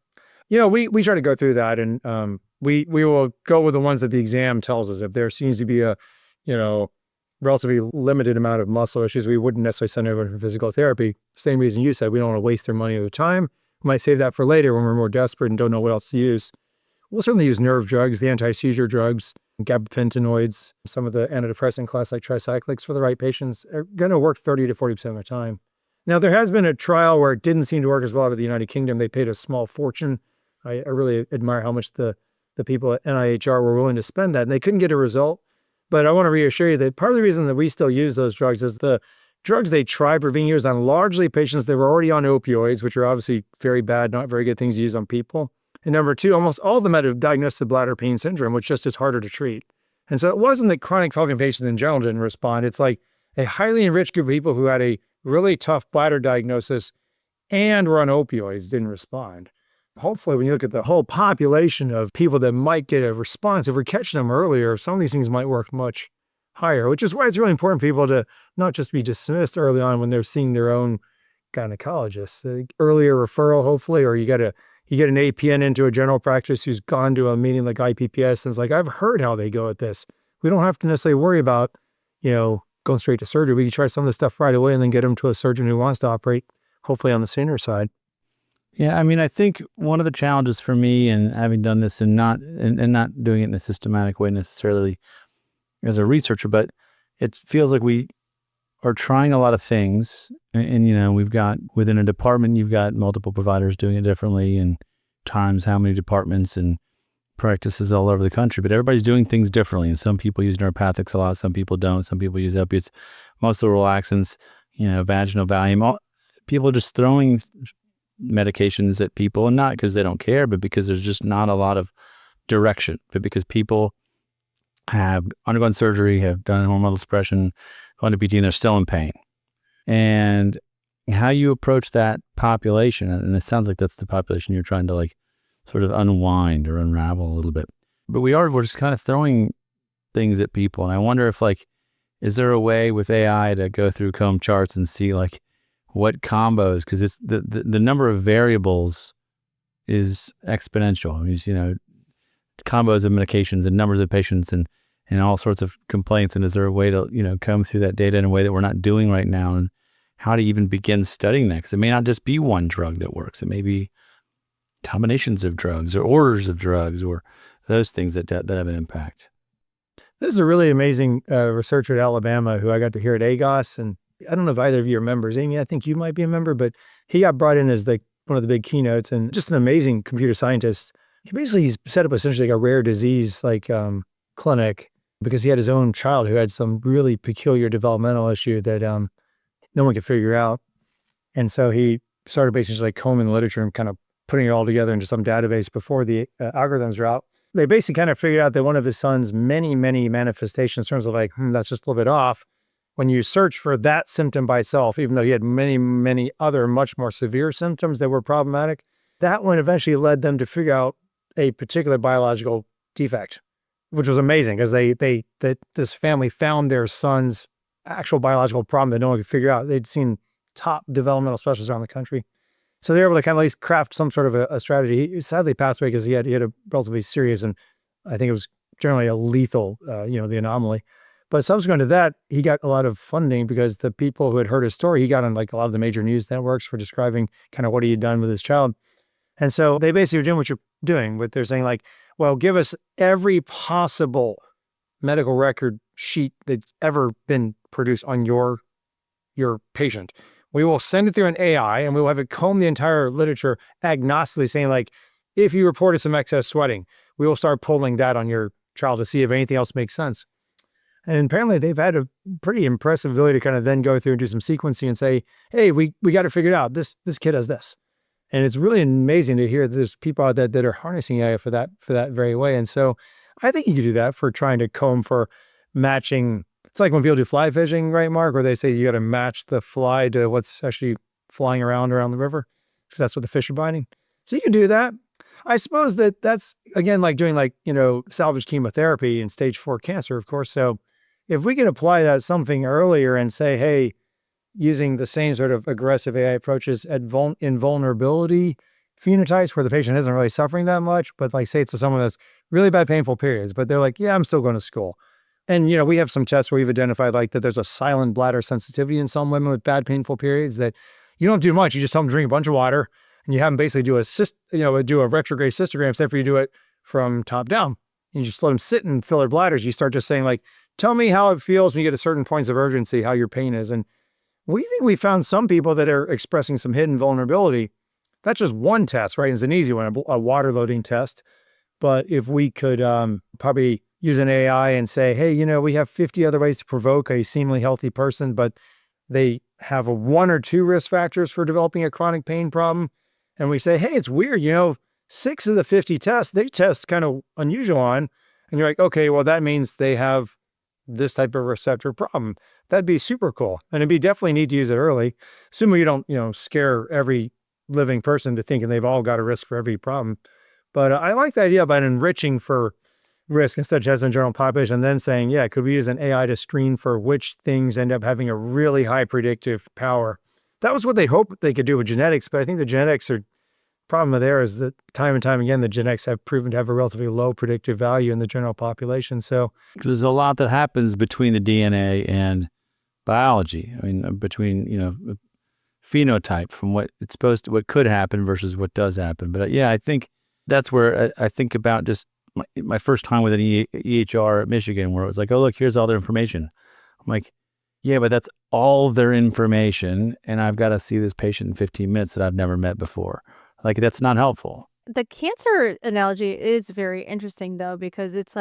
we try to go through that, and we will go with the ones that the exam tells us. If there seems to be a relatively limited amount of muscle issues, we wouldn't necessarily send over for physical therapy. Same reason you said, we don't want to waste their money or their time. We might save that for later when we're more desperate and don't know what else to use. We'll certainly use nerve drugs, the anti-seizure drugs, gabapentinoids, some of the antidepressant class like tricyclics for the right patients are going to work 30 to 40% of the time. Now, there has been a trial where it didn't seem to work as well out of the United Kingdom. They paid a small fortune. I really admire how much the people at NIHR were willing to spend that, and they couldn't get a result. But I want to reassure you that part of the reason that we still use those drugs is the drugs they tried were being used on largely patients that were already on opioids, which are obviously very bad, not very good things to use on people. And number two, almost all of them had a diagnosis of bladder pain syndrome, which just is harder to treat. And so it wasn't that chronic pelvic patients in general didn't respond. It's like a highly enriched group of people who had a really tough bladder diagnosis and were on opioids didn't respond. Hopefully, when you look at the whole population of people that might get a response, if we're catching them earlier, some of these things might work much higher, which is why it's really important for people to not just be dismissed early on when they're seeing their own gynecologist. Earlier referral, hopefully, or you get an APN into a general practice who's gone to a meeting like IPPS and is like, I've heard how they go at this. We don't have to necessarily worry about, going straight to surgery. We can try some of this stuff right away and then get them to a surgeon who wants to operate, hopefully on the sooner side. Yeah, I mean, I think one of the challenges for me in having done this and not doing it in a systematic way necessarily as a researcher, but it feels like we are trying a lot of things, and we've got within a department, you've got multiple providers doing it differently, and times how many departments and practices all over the country, but everybody's doing things differently. And some people use neuropathics a lot, some people don't, some people use opiates, muscle relaxants, vaginal Valium. People are just throwing medications at people, and not because they don't care, but because there's just not a lot of direction, but because people have undergone surgery, have done hormonal suppression, gone to PT, and they're still in pain. And how you approach that population, and it sounds like that's the population you're trying to sort of unwind or unravel a little bit. But we're just kind of throwing things at people. And I wonder if is there a way with AI to go through comb charts and see what combos, because it's the number of variables is exponential. I mean, combos of medications and numbers of patients and all sorts of complaints. And is there a way to, come through that data in a way that we're not doing right now? And how to even begin studying that, because it may not just be one drug that works. It may be combinations of drugs or orders of drugs or those things that have an impact. There's a really amazing researcher at Alabama who I got to hear at AGOS, and I don't know if either of you are members. Amy, I think you might be a member, but he got brought in as one of the big keynotes, and just an amazing computer scientist. He's set up essentially like a rare disease clinic, because he had his own child who had some really peculiar developmental issue that no one could figure out. And so he started basically combing the literature and kind of putting it all together into some database before the algorithms are out. They basically kind of figured out that one of his son's many, many manifestations in terms of that's just a little bit off. When you search for that symptom by itself, even though he had many, many other much more severe symptoms that were problematic, that one eventually led them to figure out a particular biological defect, which was amazing, because this family found their son's actual biological problem that no one could figure out. They'd seen top developmental specialists around the country. So they were able to kind of at least craft some sort of a strategy. He sadly passed away because he had a relatively serious, and I think it was generally a lethal, the anomaly. But subsequent to that, he got a lot of funding because the people who had heard his story, he got on a lot of the major news networks for describing kind of what he had done with his child. And so they basically were doing what you're doing, what they're saying, well, give us every possible medical record sheet that's ever been produced on your patient. We will send it through an AI, and we will have it comb the entire literature agnostically, saying if you reported some excess sweating, we will start pulling that on your child to see if anything else makes sense. And apparently they've had a pretty impressive ability to kind of then go through and do some sequencing and say, hey, we got to figure it out. This kid has this. And it's really amazing to hear there's people out there that are harnessing AI for that very way. And so I think you could do that for trying to comb for matching. It's like when people do fly fishing, right, Mark, where they say you got to match the fly to what's actually flying around the river, because that's what the fish are biting. So you can do that. I suppose that's, again, like doing salvage chemotherapy in stage 4 cancer, of course. So if we can apply that something earlier and say, hey, using the same sort of aggressive AI approaches in vulnerability phenotypes where the patient isn't really suffering that much, but say it's to someone that's really bad painful periods, but they're yeah, I'm still going to school. And, we have some tests where we've identified that there's a silent bladder sensitivity in some women with bad painful periods that you don't have to do much. You just tell them to drink a bunch of water, and you have them basically do a retrograde cystogram, except for you do it from top down. You just let them sit and fill their bladders. You start just saying tell me how it feels when you get to certain points of urgency, how your pain is. And we think we found some people that are expressing some hidden vulnerability. That's just one test, right? It's an easy one, a water loading test. But if we could probably use an AI and say, hey, we have 50 other ways to provoke a seemingly healthy person, but they have 1 or 2 risk factors for developing a chronic pain problem. And we say, hey, it's weird, 6 of the 50 tests, they test kind of unusual on. And you're okay, well, that means they have this type of receptor problem. That'd be super cool. And it'd be definitely need to use it early. Assuming you don't, scare every living person to thinking they've all got a risk for every problem. But I like the idea about enriching for risk instead of testing the general population, and then saying, yeah, could we use an AI to screen for which things end up having a really high predictive power? That was what they hoped they could do with genetics, but I think the genetics problem there is that time and time again, the genetics have proven to have a relatively low predictive value in the general population. So there's a lot that happens between the DNA and biology. I mean, between, phenotype from what could happen versus what does happen. But yeah, I think that's where I think about just my first time with an EHR at Michigan, where it was oh, look, here's all their information. I'm yeah, but that's all their information, and I've got to see this patient in 15 minutes that I've never met before. That's not helpful. The cancer analogy is very interesting though, because it's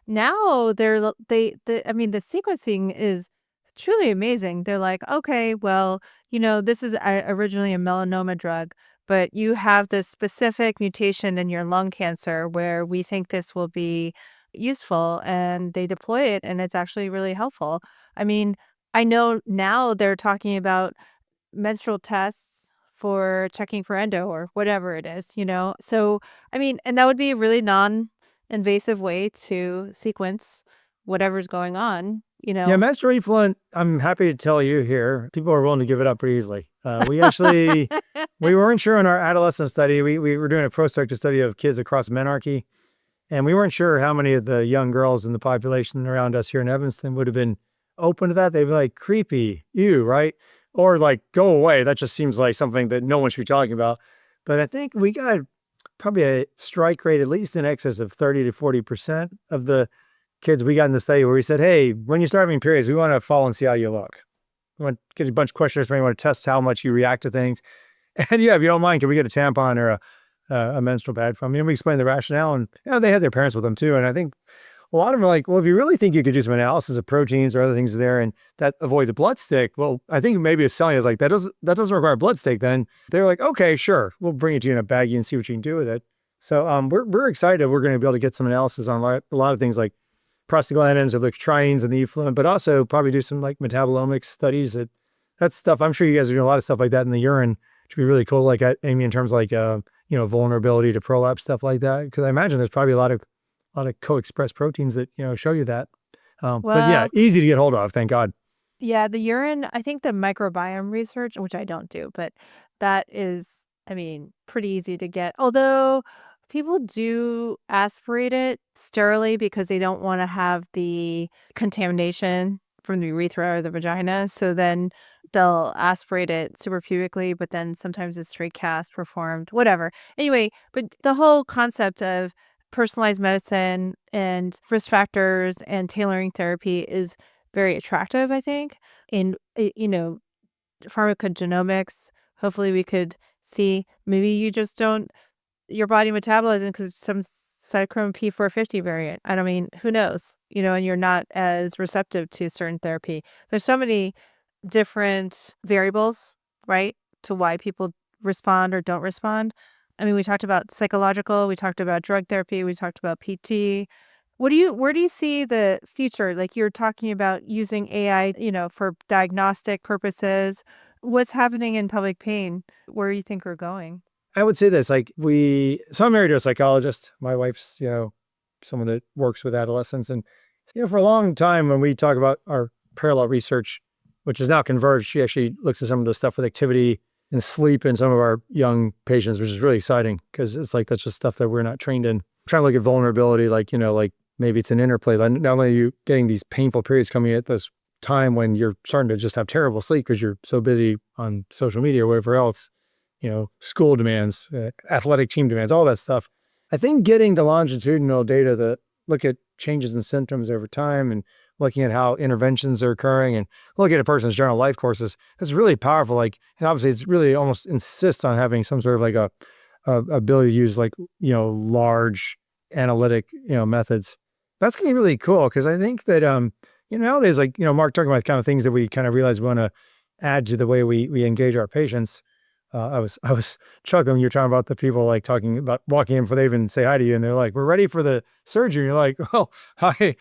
now the sequencing is truly amazing. They're okay, well, this is originally a melanoma drug, but you have this specific mutation in your lung cancer where we think this will be useful, and they deploy it, and it's actually really helpful. I know now they're talking about menstrual tests for checking for endo or whatever it is, So, and that would be a really non-invasive way to sequence whatever's going on, Yeah, menstrual effluent, I'm happy to tell you here, people are willing to give it up pretty easily. We actually, we weren't sure in our adolescent study, we were doing a prospective study of kids across menarche, and we weren't sure how many of the young girls in the population around us here in Evanston would have been open to that. They'd be creepy, ew, right? or like go away. That just seems like something that no one should be talking about. But I think we got probably a strike rate at least in excess of 30 to 40% of the kids we got in the study where we said, hey, when you start having periods, we want to follow and see how you look. We want to get a bunch of questions for you. We want to test how much you react to things. And yeah, if you don't mind, can we get a tampon or a menstrual pad from you? And we explained the rationale, and they had their parents with them too. And I think a lot of them are like, well, if you really think you could do some analysis of proteins or other things there and that avoids a blood stick, well, I think maybe it's selling us like that doesn't require a blood stick. Then they're like, okay, sure, we'll bring it to you in a baggie and see what you can do with it. So we're excited. We're going to be able to get some analysis on a lot of things like prostaglandins or the trines and the effluent, but also probably do some like metabolomics studies. That's stuff. I'm sure you guys are doing a lot of stuff like that in the urine, which would be really cool. Like Amy, in terms of like vulnerability to prolapse, stuff like that. Because I imagine there's probably a lot of co-expressed proteins that show you that. But yeah, easy to get hold of. Thank God. Yeah, the urine. I think the microbiome research, which I don't do, but that is, pretty easy to get. Although people do aspirate it sterilely because they don't want to have the contamination from the urethra or the vagina. So then they'll aspirate it suprapubically, but then sometimes it's straight cast performed, whatever. Anyway, but the whole concept of personalized medicine and risk factors and tailoring therapy is very attractive, I think. In, pharmacogenomics, hopefully we could see maybe you just don't, your body metabolizing because some cytochrome P450 variant. Who knows? And you're not as receptive to certain therapy. There's so many different variables, right, to why people respond or don't respond. We talked about psychological, we talked about drug therapy, we talked about PT. Where do you see the future? Like you're talking about using AI, for diagnostic purposes. What's happening in pelvic pain? Where do you think we're going? I would say this, like so I'm married to a psychologist. My wife's, someone that works with adolescents. And, for a long time when we talk about our parallel research, which is now converged, she actually looks at some of the stuff with activity and sleep in some of our young patients, which is really exciting because it's like, that's just stuff that we're not trained in. Trying to look at vulnerability, like maybe it's an interplay. Like not only are you getting these painful periods coming at this time when you're starting to just have terrible sleep because you're so busy on social media or whatever else, school demands, athletic team demands, all that stuff. I think getting the longitudinal data that look at changes in symptoms over time and looking at how interventions are occurring and looking at a person's general life courses, that's really powerful. Like, and obviously it's really almost insists on having some sort of like a ability to use like, large analytic, methods. That's going to be really cool. Cause I think that, nowadays, like, Mark talking about kind of things that we kind of realize we want to add to the way we engage our patients. I was chuckling. You're talking about the people like talking about walking in before they even say hi to you, and they're like, "We're ready for the surgery." And you're like, "Well, I'm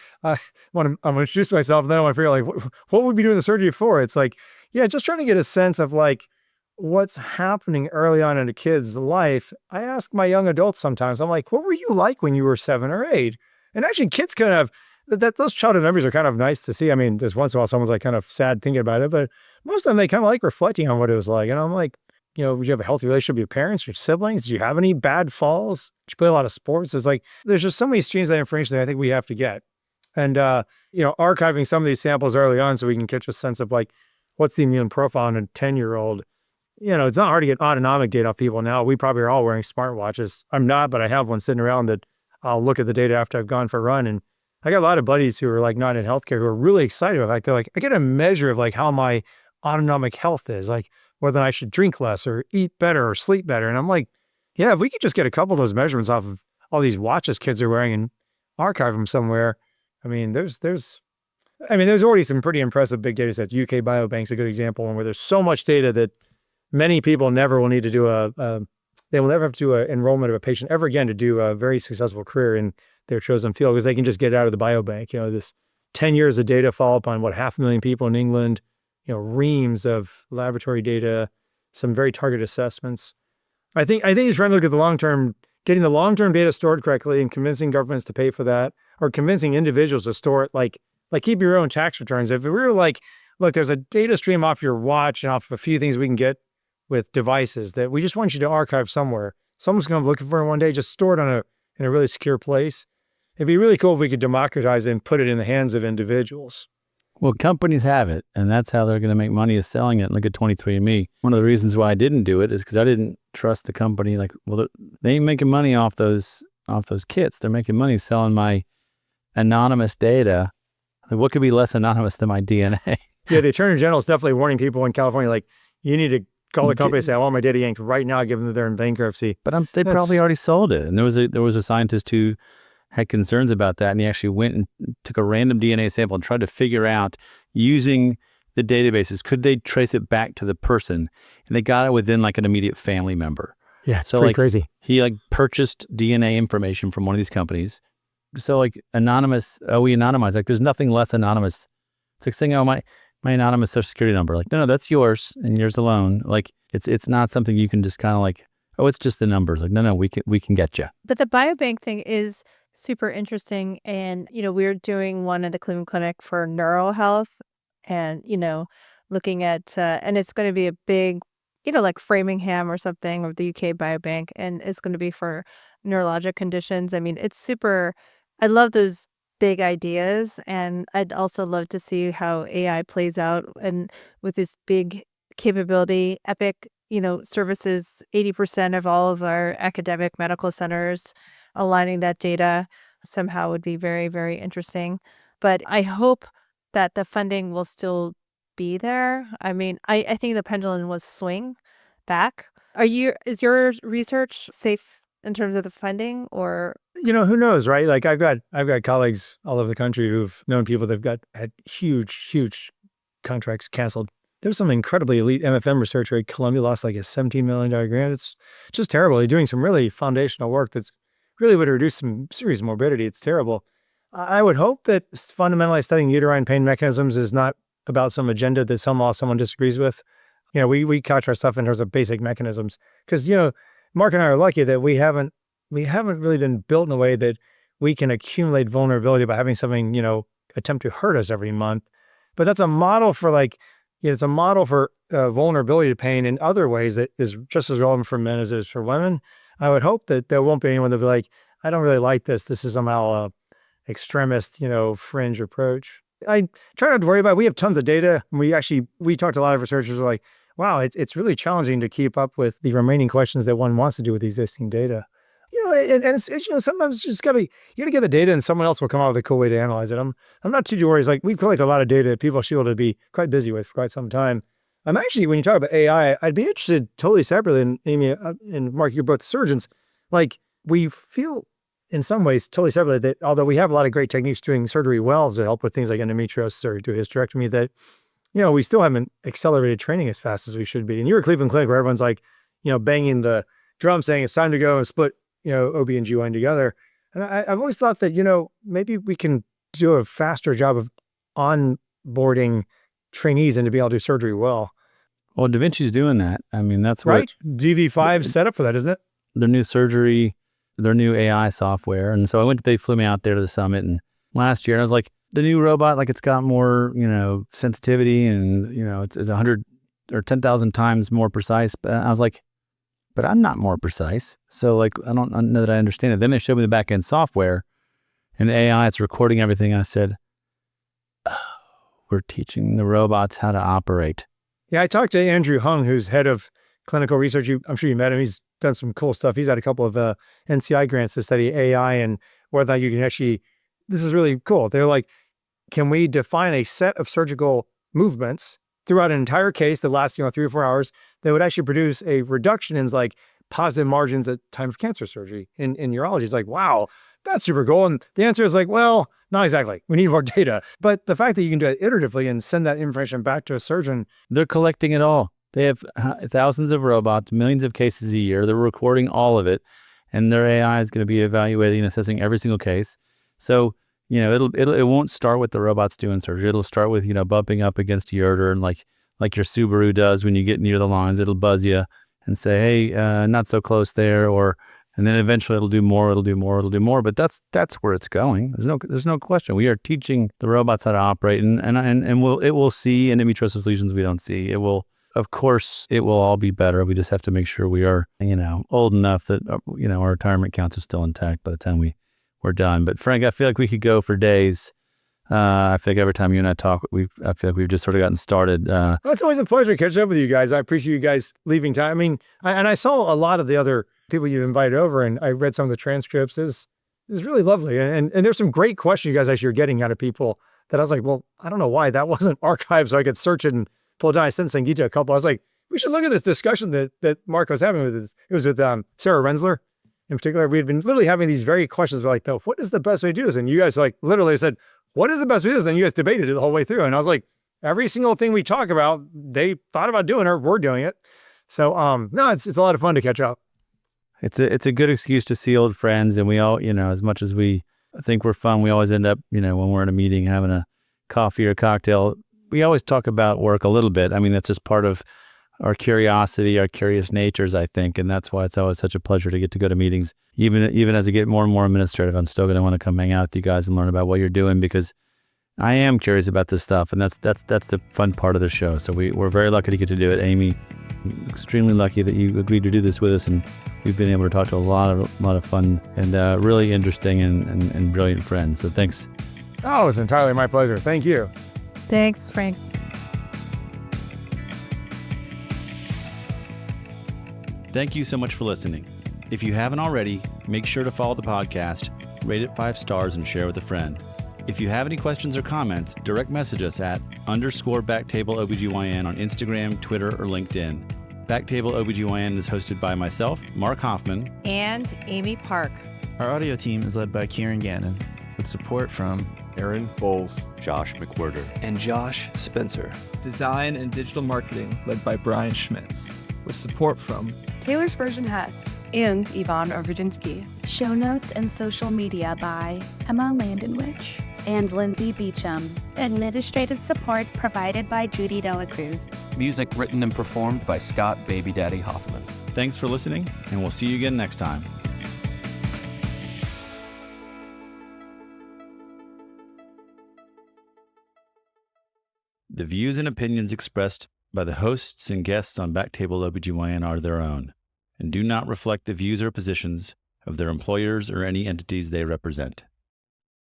going to introduce myself." And then I want to figure out like, what would we be doing the surgery for? It's like, yeah, just trying to get a sense of like what's happening early on in a kid's life. I ask my young adults sometimes, I'm like, "What were you like when you were 7 or 8?" And actually, kids kind of those childhood memories are kind of nice to see. There's once in a while someone's like kind of sad thinking about it, but most of them they kind of like reflecting on what it was like. And I'm like, would you have a healthy relationship with your parents, your siblings? Did you have any bad falls? Did you play a lot of sports? It's like, there's just so many streams of information that I think we have to get. And, archiving some of these samples early on so we can catch a sense of like, what's the immune profile in a 10-year-old? It's not hard to get autonomic data off people now. We probably are all wearing smartwatches. I'm not, but I have one sitting around that I'll look at the data after I've gone for a run. And I got a lot of buddies who are like not in healthcare who are really excited about it. Like, they're like, I get a measure of like how my autonomic health is, like whether I should drink less or eat better or sleep better. And I'm like, yeah, if we could just get a couple of those measurements off of all these watches kids are wearing and archive them somewhere. There's already some pretty impressive big data sets. UK Biobank's a good example where there's so much data that many people never will need to do they will never have to do an enrollment of a patient ever again to do a very successful career in their chosen field because they can just get it out of the biobank. This 10 years of data follow up on 500,000 people in England, reams of laboratory data, some very targeted assessments. I think he's trying to look at the long-term, getting the long-term data stored correctly and convincing governments to pay for that, or convincing individuals to store it, like keep your own tax returns. If we were like, look, there's a data stream off your watch and off a few things we can get with devices that we just want you to archive somewhere. Someone's going to be looking for it one day, just store it in a really secure place. It'd be really cool if we could democratize it and put it in the hands of individuals. Well, companies have it, and that's how they're going to make money is selling it. Look at 23andMe. One of the reasons why I didn't do it is because I didn't trust the company. Like, well, they ain't making money off those kits. They're making money selling my anonymous data. Like, what could be less anonymous than my DNA? Yeah, the Attorney General is definitely warning people in California, like, you need to call the company and say, I want my data yanked right now, given that they're in bankruptcy. But they probably already sold it. And there was a scientist who had concerns about that, and he actually went and took a random DNA sample and tried to figure out, using the databases, could they trace it back to the person? And they got it within like an immediate family member. Yeah, it's so pretty like crazy. He like purchased DNA information from one of these companies. So like anonymous, we anonymize. Like there's nothing less anonymous. It's like saying, oh, my anonymous social security number. Like, no, that's yours and yours alone. Like it's not something you can just kind of like, oh, it's just the numbers. Like, no, we can get you. But the biobank thing is super interesting. And, we're doing one at the Cleveland Clinic for neural health and, looking at, and it's going to be a big, like Framingham or something, or the UK biobank. And it's going to be for neurologic conditions. I mean, it's super, I love those big ideas. And I'd also love to see how AI plays out. And with this big capability, Epic, services 80% of all of our academic medical centers. Aligning that data somehow would be very, very interesting. But I hope that the funding will still be there. I mean, I think the pendulum will swing back. Is your research safe in terms of the funding, or? Who knows, right? Like I've got colleagues all over the country who've known people that've had huge contracts canceled. There's some incredibly elite MFM researcher at Columbia lost like a $17 million grant. It's just terrible. They're doing some really foundational work that's really would reduce some serious morbidity. It's terrible. I would hope that fundamentally studying uterine pain mechanisms is not about some agenda that someone disagrees with. We couch our stuff in terms of basic mechanisms because, Mark and I are lucky that we haven't really been built in a way that we can accumulate vulnerability by having something, attempt to hurt us every month. But that's a model for it's a model for vulnerability to pain in other ways that is just as relevant for men as it is for women. I would hope that there won't be anyone that'll be like, I don't really like this. This is somehow a extremist, fringe approach. I try not to worry about it. We have tons of data. We talked to a lot of researchers who are like, wow, it's really challenging to keep up with the remaining questions that one wants to do with existing data. And it's sometimes you got to get the data and someone else will come out with a cool way to analyze it. I'm not too worried. Like we've collected a lot of data that people shielded to be quite busy with for quite some time. I'm actually, when you talk about AI, I'd be interested totally separately, and Amy and Mark, you're both surgeons. Like we feel in some ways totally separately that although we have a lot of great techniques doing surgery well to help with things like endometriosis or do hysterectomy, that, we still haven't accelerated training as fast as we should be. And you're a Cleveland Clinic where everyone's like, banging the drum saying it's time to go and split, OB and GYN together. And I've always thought that, maybe we can do a faster job of onboarding trainees and to be able to do surgery well. Well, Da Vinci's doing that. I mean, that's right. DV5 set up for that, isn't it? Their new surgery, their new AI software. And so they flew me out there to the summit and last year, and I was like, the new robot, like it's got more, sensitivity and, it's 100 or 10,000 times more precise. But I was like, but I'm not more precise. So like, I don't know that I understand it. Then they showed me the back end software and the AI, it's recording everything. I said, oh, we're teaching the robots how to operate. Yeah, I talked to Andrew Hung, who's head of clinical research. I'm sure you met him. He's done some cool stuff. He's had a couple of NCI grants to study AI and whether you can actually, this is really cool. They're like, can we define a set of surgical movements throughout an entire case that lasts, 3 or 4 hours that would actually produce a reduction in like positive margins at time of cancer surgery in urology? It's like, wow, that's super cool. And the answer is like, well, not exactly. We need more data. But the fact that you can do it iteratively and send that information back to a surgeon. They're collecting it all. They have thousands of robots, millions of cases a year. They're recording all of it. And their AI is going to be evaluating and assessing every single case. So, it won't start with the robots doing surgery. It'll start with, bumping up against the ureter and like your Subaru does when you get near the lines. It'll buzz you and say, hey, not so close there. And then eventually it'll do more. But that's where it's going. There's no question. We are teaching the robots how to operate, and it will see endometriosis lesions we don't see. It will, of course, it will all be better. We just have to make sure we are, old enough that our retirement counts are still intact by the time we're done. But Frank, I feel like we could go for days I feel like every time you and I talk, I feel like we've just sort of gotten started. Well, it's always a pleasure to catch up with you guys. I appreciate you guys leaving time. I mean, and I saw a lot of the other people you invited over, and I read some of the transcripts. It was really lovely. And there's some great questions you guys actually are getting out of people that I was like, well, I don't know why that wasn't archived so I could search it and pull it down. I sent Sangeeta a couple. I was like, we should look at this discussion that Mark was having with us. It was with Sarah Rensler in particular. We had been literally having these very questions. We're like, what is the best way to do this? And you guys like literally said, what is the best way to do this? And you guys debated it the whole way through. And I was like, every single thing we talk about, they thought about doing or we're doing it. So no, it's a lot of fun to catch up. It's a good excuse to see old friends, and we all, as much as we think we're fun, we always end up, when we're in a meeting having a coffee or cocktail, we always talk about work a little bit. I mean, that's just part of our curiosity, our curious natures, I think, and that's why it's always such a pleasure to get to go to meetings. Even as I get more and more administrative, I'm still going to want to come hang out with you guys and learn about what you're doing, because I am curious about this stuff, and that's the fun part of the show. So we're very lucky to get to do it. Amy, extremely lucky that you agreed to do this with us, and we've been able to talk to a lot of fun and really interesting and brilliant friends. So thanks. Oh, it's entirely my pleasure. Thank you. Thanks, Frank. Thank you so much for listening. If you haven't already, make sure to follow the podcast, rate it 5 stars, and share with a friend. If you have any questions or comments, direct message us at _BackTable OBGYN on Instagram, Twitter, or LinkedIn. BackTable OBGYN is hosted by myself, Mark Hoffman, And Amy Park. Our audio team is led by Kieran Gannon, with support from Aaron Bowles, Josh McWhirter, and Josh Spencer. Design and digital marketing led by Brian Schmitz, with support from Taylor Spurgeon Hess and Yvonne Overjinsky. Show notes and social media by Emma Landenwich and Lindsay Beecham. Administrative support provided by Judy Dela Cruz. Music written and performed by Scott Baby Daddy Hoffman. Thanks for listening, and we'll see you again next time. The views and opinions expressed by the hosts and guests on BackTable OBGYN are their own, and do not reflect the views or positions of their employers or any entities they represent.